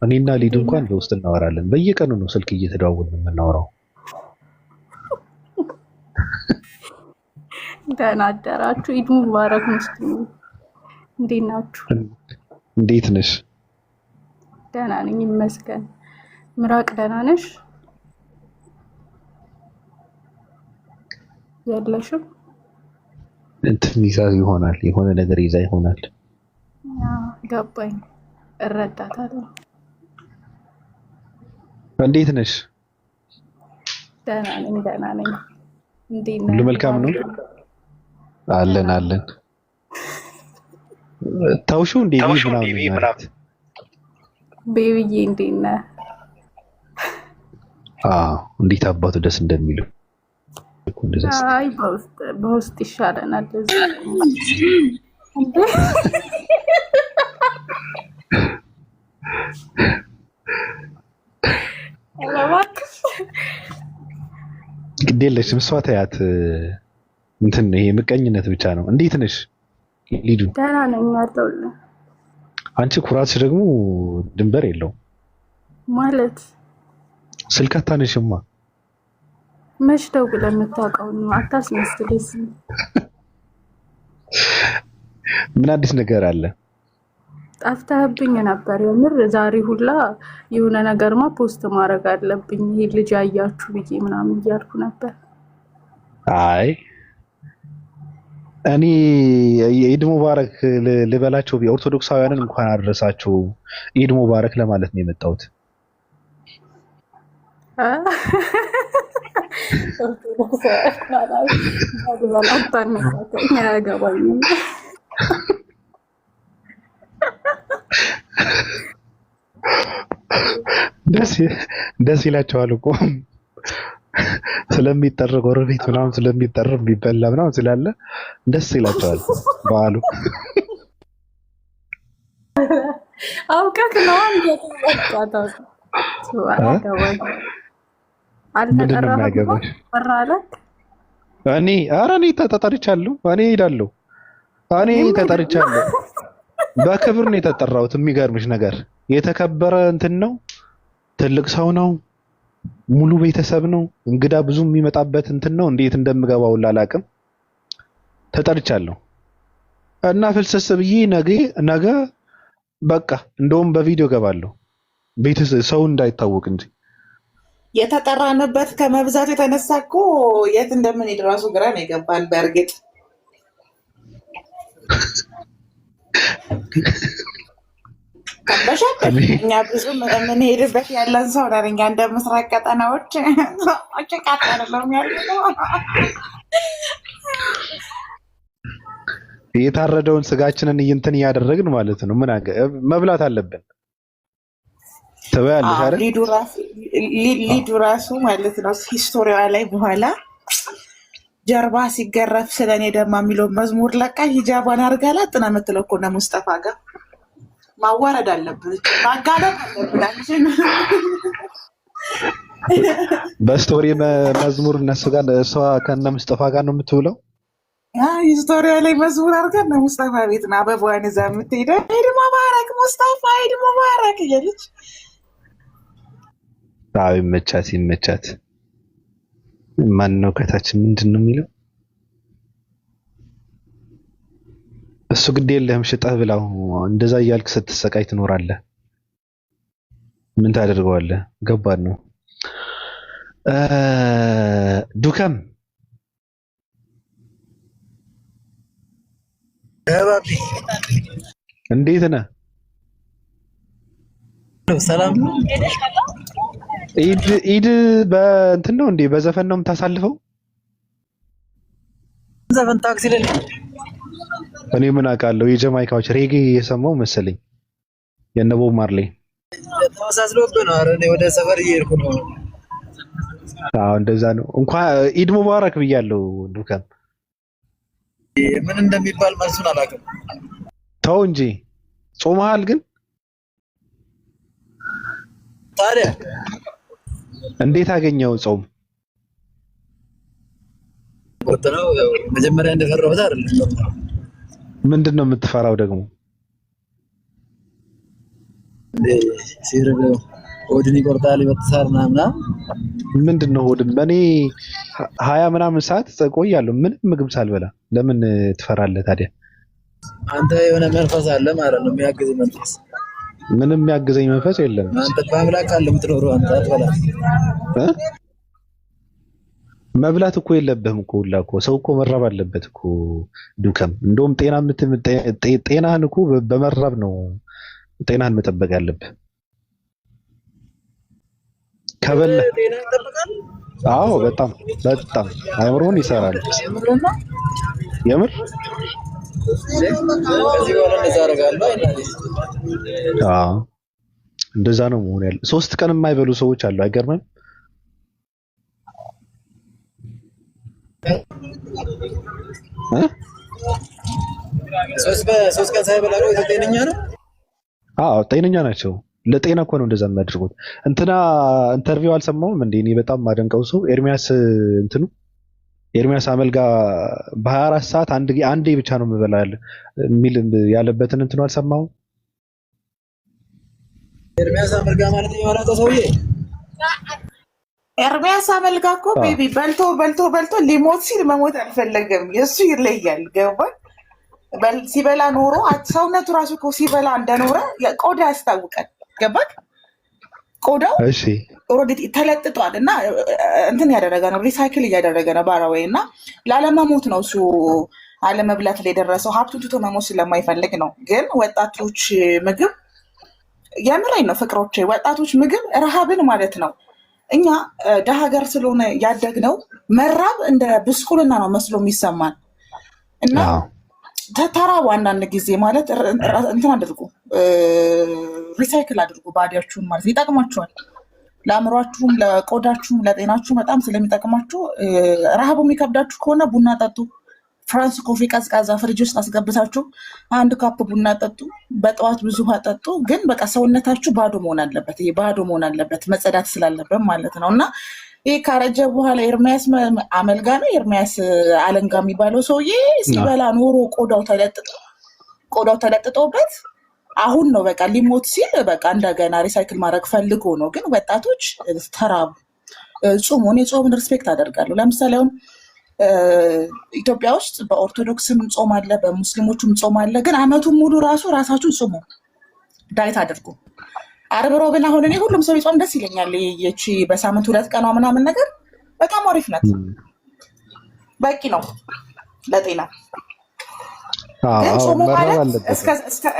እኔና ሊዱ እንኳን በውስጥ እናወራለን። በየቀኑ ነው ስልክ እየተደዋወልን የምናወራው። ደህና አደራችሁ። ኢድ ሙባረክ ሙስሊም። እንዴት ናችሁ? እንዴት ነሽ? ደህና ነኝ ይመስገን። ምራቅ ደህና ነሽ? የለሽም? እንትን ይዛ ይሆናል፣ የሆነ ነገር ይዛ ይሆናል። ገባኝ፣ እረዳታለሁ። እንዴት ነሽ? ደህና ነኝ። እንዴት ነህ? ሁሉ መልካም ነው? አለን። ታውሹ እንዴ ምናምን ቤቢዬ እንዴት ነህ? እንዴት አባቱ ደስ እንደሚለው። አይ በውስጥ ይሻለናል። ግድ የለሽም እሷ ተያት። እንትን ይሄ ምቀኝነት ብቻ ነው። እንዴት ነሽ ሊዱ? ደህና ነኝ አለሁልህ። አንቺ ኩራትሽ ደግሞ ድንበር የለውም ማለት። ስልክ አታነሽማ። መች ደውለህ የምታውቀውን ነው? አታስመስልስ። ምን አዲስ ነገር አለ? ጠፍተህብኝ ነበር የምር። ዛሬ ሁላ የሆነ ነገርማ ፖስት ማድረግ አለብኝ ይሄ ልጅ አያችሁ ብዬ ምናምን እያልኩ ነበር። አይ እኔ ኢድ ሙባረክ ልበላቸው ኦርቶዶክሳውያንን እንኳን አደረሳችሁ ኢድ ሙባረክ ለማለት ነው የመጣሁት። ደስ ይላቸዋል እኮ ስለሚጠረቅ ጎረቤት ምናምን ስለሚጠረቅ ቢበላ ምናምን ስላለ ደስ ይላቸዋል በዓሉ። አውቀህ ነው ምንድን ነው የሚያገባሽ? እኔ ተጠርቻለሁ። እኔ ሄዳለሁ። እኔ ተጠርቻለሁ። በክብር ነው የተጠራሁት። የሚገርምሽ ነገር የተከበረ እንትን ነው። ትልቅ ሰው ነው። ሙሉ ቤተሰብ ነው። እንግዳ ብዙ የሚመጣበት እንትን ነው። እንዴት እንደምገባው አላውቅም። ተጠርቻለሁ እና ፍልስስ ብዬ ነገ በቃ እንደውም በቪዲዮ ገባለሁ። ቤተሰብ ሰው እንዳይታወቅ እንጂ የተጠራንበት ከመብዛቱ የተነሳ እኮ የት እንደምንሄድ ራሱ ግራ ነው የገባን። በእርግጥ ከበሻል እኛ ብዙ የምንሄድበት ያለን ሰው ነን። እኛ እንደ ምስራቅ ቀጠናዎች ጭቃት አይደለም ያለው። የታረደውን ስጋችንን እንትን እያደረግን ማለት ነው። ምን መብላት አለብን። ትበያለሽ አይደል? ሊዱ ራሱ ማለት ነው ሂስቶሪዋ ላይ በኋላ ጀርባ ሲገረፍ ስለኔ ደማ የሚለው መዝሙር ለቃ ሂጃቧን አድርጋ ላጥ ነው የምትለው እኮ ነው። ሙስጠፋ ጋር ማዋረድ አለብን፣ ማጋለጥ አለብን። በስቶሪ መዝሙር እነሱ ጋር እሷ ከነ ሙስጠፋ ጋር ነው የምትውለው። ሂስቶሪያ ላይ መዝሙር አድርጋ ነው ሙስጠፋ ቤት ነው አበባዋን ይዛ የምትሄደው። ሂድ ሙባረክ ሙስጠፋ፣ ሂድ ሙባረክ እያለች ይመቻት ይመቻት። ማን ነው ከታች ምንድን ነው የሚለው? እሱ ግድ የለህም ሽጠህ ብላው። እንደዛ እያልክ ስትሰቃይ ትኖራለህ። ምን ታደርገዋለህ? ገባን ነው ዱከም እንዴት ነህ? ሰላም። ኢድ በእንትን ነው እንዴ? በዘፈን ነው የምታሳልፈው? ዘፈን ታክሲ ላይ እኔ ምን አውቃለሁ። የጀማይካዎች ሬጌ የሰማው መሰለኝ የነ ቦብ ማርሌ ተመሳስሎብህ ነው። ኧረ እኔ ወደ ሰፈር እየሄድኩ ነው። አዎ እንደዛ ነው። እንኳን ኢድ ሙባረክ ብያለሁ ዱከም። ምን እንደሚባል መልሱን አላውቅም። ተው እንጂ ጾመሃል ግን ታዲያ እንዴት አገኘው ጾም? ወጥነው መጀመሪያ እንደፈራሁት አይደለም። ምንድን ነው የምትፈራው ደግሞ? ሲርብ ሆድን ይቆርጣል ይበጥሳል ምናምን። ምንድን ነው ሆድን? እኔ 20 ምናምን ሰዓት ቆያለሁ ምንም ምግብ ሳልበላ። ለምን ትፈራለህ ታዲያ? አንተ የሆነ መንፈስ አለ ማለት ነው፣ የሚያግዝ መንፈስ። ምንም የሚያግዘኝ መንፈስ የለም። አንተ በአምላክ አለ የምትኖረው አንተ አትበላም። መብላት እኮ የለብህም እኮ ሁላ እኮ ሰው እኮ መራብ አለበት እኮ ዱከም። እንደውም ጤናህን እኮ በመራብ ነው ጤናህን መጠበቅ ያለብህ። ከበላህ አዎ፣ በጣም በጣም አይምሮን ይሰራል። የምር ከዚህ በኋላ እንደዛ አደርጋለሁ አይናለኝ። አዎ እንደዛ ነው መሆን ያለ። 3 ቀን የማይበሉ ሰዎች አሉ። አይገርምም? ሶስት ቀን ሳይበላ ነው ጤነኛ ነው? አዎ ጤነኛ ናቸው። ለጤና እኮ ነው እንደዛ የሚያደርጉት። እንትና ኢንተርቪው አልሰማሁም እንዴ? እኔ በጣም ማደንቀው ሰው ኤርሚያስ አመልጋ በ24 ሰዓት አንዴ ብቻ ነው የምበላ የሚል ያለበትን እንትኑ አልሰማሁም። ኤርሚያስ አመልጋ ማለት የሆነ ሰውዬ ኤርሚያስ አመልጋ እኮ ቤቢ በልቶ ሊሞት ሲል መሞት አልፈለገም። የእሱ ይለያል። ገባል ሲበላ ኖሮ ሰውነቱ ራሱ እኮ ሲበላ እንደኖረ ቆዳ ያስታውቃል። ገባል ቆዳው ኦልሬዲ ተለጥጧል እና እንትን ያደረገ ነው፣ ሪሳይክል እያደረገ ነው ባራዌይ እና ላለመሞት ነው እሱ አለመብላት ላይ የደረሰው። ሀብቱን ትቶ መሞት ስለማይፈልግ ነው። ግን ወጣቶች ምግብ የምሬን ነው ፍቅሮቼ፣ ወጣቶች ምግብ ረሃብን ማለት ነው። እኛ ደሀ ሀገር ስለሆነ ያደግነው መራብ እንደ ብስኩልና ነው መስሎ የሚሰማን እና ተራቡ አንዳንድ ጊዜ ማለት እንትን አድርጉ፣ ሪሳይክል አድርጉ ባዲያችሁን ማለት ይጠቅማችኋል። ለአእምሯችሁም፣ ለቆዳችሁም፣ ለጤናችሁ በጣም ስለሚጠቅማችሁ። ረሃቡ የሚከብዳችሁ ከሆነ ቡና ጠጡ። ፍራንስ ኮፊ ቀዝቃዛ ፍሪጅ ውስጥ አስገብታችሁ 1 ካፕ ቡና ጠጡ። በጠዋት ብዙ ውሃ ጠጡ። ግን በቃ ሰውነታችሁ ባዶ መሆን አለበት። ይሄ ባዶ መሆን አለበት መጸዳት ስላለበት ማለት ነው። እና ይሄ ካረጀ በኋላ ኤርሚያስ አመልጋ ነው ኤርሚያስ አለንጋ የሚባለው ሰውዬ ሲበላ ኖሮ ቆዳው ተለጥጦበት አሁን ነው በቃ ሊሞት ሲል በቃ እንደገና ሪሳይክል ማድረግ ፈልጎ ነው። ግን ወጣቶች ተራቡ። ጾሙ እኔ ጾምን ሪስፔክት አደርጋለሁ። ለምሳሌ አሁን ኢትዮጵያ ውስጥ በኦርቶዶክስም ጾም አለ፣ በሙስሊሞችም ጾም አለ። ግን አመቱን ሙሉ ራሳችሁን ጾሙ፣ ዳይት አድርጉ። ዓርብ ሮብና አሁን እኔ ሁሉም ሰው ይጾም ደስ ይለኛል። ይቺ በሳምንት 2 ቀኗ ምናምን ነገር በጣም አሪፍ ናት፣ በቂ ነው ለጤና። ግን ጾሙ ማለት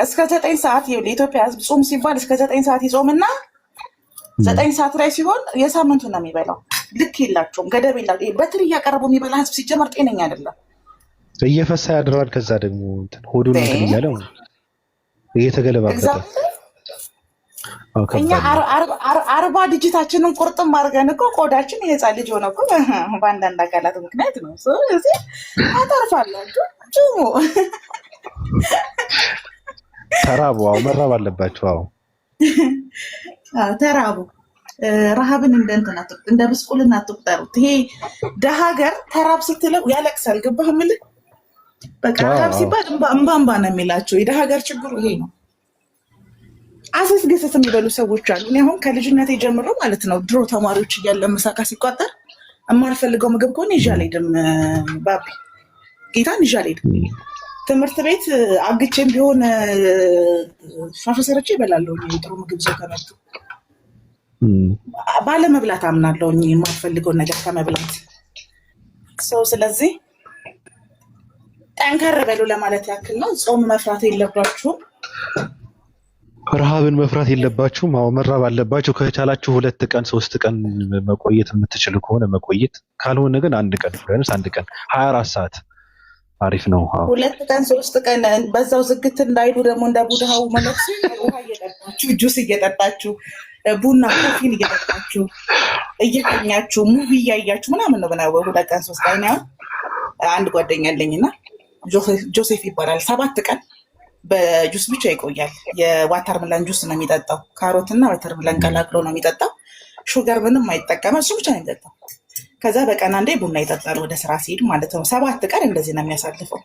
እስከ 9 ሰዓት የኢትዮጵያ ሕዝብ ጾም ሲባል እስከ 9 ሰዓት ይጾምና 9 ሰዓት ላይ ሲሆን የሳምንቱን ነው የሚበላው። ልክ የላቸውም፣ ገደብ የላቸውም። በትር እያቀረቡ የሚበላ ሕዝብ ሲጀመር ጤነኛ አይደለም። እየፈሳ ያድራል። ከዛ ደግሞ ሆዱን እንትን እያለው እየተገለባበጠ እኛ 40 ዲጂታችንን ቁርጥም አድርገን እኮ ቆዳችን የህፃን ልጅ ሆነ እኮ በአንዳንድ አካላት ምክንያት ነው። ስለዚህ አተርፋላችሁ። ጭሙ ተራቡ። መራብ አለባችሁ። ተራቡ። ረሃብን እንደ ብስቁልና አትቁጠሩት። ይሄ ደሃ ሀገር ተራብ ስትለው ያለቅሳል። ገባህ የምልህ? በቃ ረሃብ ሲባል እምባ ነው የሚላቸው። የደሃ ሀገር ችግሩ ይሄ ነው። አሰስ ገሰስ የሚበሉ ሰዎች አሉ። እኔ አሁን ከልጅነቴ ጀምሮ ማለት ነው ድሮ ተማሪዎች እያለ ምሳቃ ሲቋጠር የማልፈልገው ምግብ ከሆነ ይዤ አልሄድም። ባቢ ጌታን ይዤ አልሄድም። ትምህርት ቤት አግቼም ቢሆን ሻፈ ሰርቼ እበላለሁ። ጥሩ ምግብ ሰው ከመጡ ባለመብላት አምናለሁ። የማልፈልገውን ነገር ከመብላት ሰው። ስለዚህ ጠንከር በሉ ለማለት ያክል ነው። ጾም መፍራት የለባችሁም። ረሃብን መፍራት የለባችሁም። መራብ አለባችሁ። ከቻላችሁ 2 ቀን 3 ቀን መቆየት የምትችሉ ከሆነ መቆየት፣ ካልሆነ ግን 1 ቀን ቢያንስ 1 ቀን 24 ሰዓት አሪፍ ነው። 2 ቀን 3 ቀን በዛው ዝግት እንዳይሉ ደግሞ እንደ ቡድሃው መለክሲ ውሃ እየጠጣችሁ ጁስ እየጠጣችሁ ቡና ኮፊን እየጠጣችሁ እየተኛችሁ ሙቪ እያያችሁ ምናምን ነው ብናወው 2 ቀን 3 ቀን። አንድ ጓደኛ አለኝና ጆሴፍ ይባላል። 7 ቀን በጁስ ብቻ ይቆያል። የዋተርመለን ጁስ ነው የሚጠጣው። ካሮትና ዋተርመለን ቀላቅሎ ነው የሚጠጣው። ሹገር ምንም አይጠቀምም። እሱ ብቻ ነው የሚጠጣው። ከዛ በቀን አንዴ ቡና ይጠጣል ወደ ስራ ሲሄድ ማለት ነው። 7 ቀን እንደዚህ ነው የሚያሳልፈው።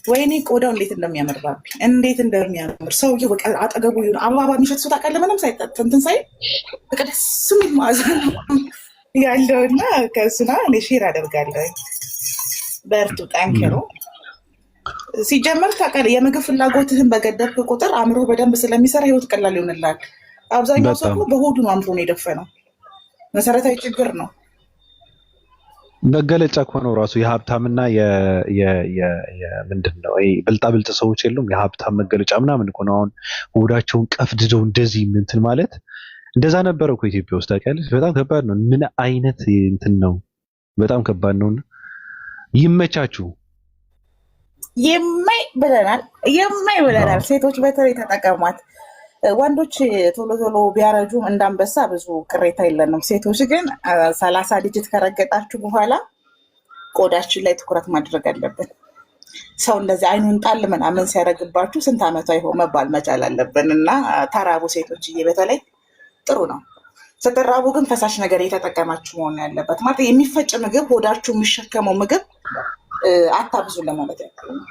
ወይኔ ቆዳው እንዴት እንደሚያምር ባቢ፣ እንዴት እንደሚያምር ሰውዬው። በቃ አጠገቡ ይሁን አበባ የሚሸት ሰው ታውቃለህ? ምንም ሳይጠጥ እንትን ሳይ በቃ ደስ የሚል መዓዛ ነው ያለውና ከእሱና እኔ ሼር አደርጋለሁ። በርቱ፣ ጠንክሩ። ሲጀመር ታውቃለህ የምግብ ፍላጎትህን በገደብክ ቁጥር አእምሮ በደንብ ስለሚሰራ ህይወት ቀላል ይሆንልሃል። አብዛኛው ሰው በሆዱ ነው አእምሮን የደፈነው። መሰረታዊ ችግር ነው። መገለጫ እኮ ነው ራሱ የሀብታምና ምንድን ነው ብልጣብልጥ ሰዎች የሉም። የሀብታም መገለጫ ምናምን እኮ ነው። አሁን ሆዳቸውን ቀፍድደው እንደዚህ እንትን ማለት እንደዛ ነበረ እኮ ኢትዮጵያ ውስጥ ታውቂያለሽ። በጣም ከባድ ነው። ምን አይነት እንትን ነው? በጣም ከባድ ነው። ይመቻችሁ። የማይ ብለናል። ሴቶች በተለይ ተጠቀሟት። ወንዶች ቶሎ ቶሎ ቢያረጁም እንዳንበሳ ብዙ ቅሬታ የለንም። ሴቶች ግን 30 ዲጂት ከረገጣችሁ በኋላ ቆዳችን ላይ ትኩረት ማድረግ አለብን። ሰው እንደዚህ አይኑን ጣል ምናምን ሲያደርግባችሁ ስንት ዓመቷ ይሆን መባል መቻል አለብን። እና ተራቡ ሴቶችዬ፣ በተለይ ጥሩ ነው። ስትራቡ ግን ፈሳሽ ነገር እየተጠቀማችሁ መሆን ያለበት። ማለት የሚፈጭ ምግብ ሆዳችሁ የሚሸከመው ምግብ አታብዙ ለማለት ያክል ነው።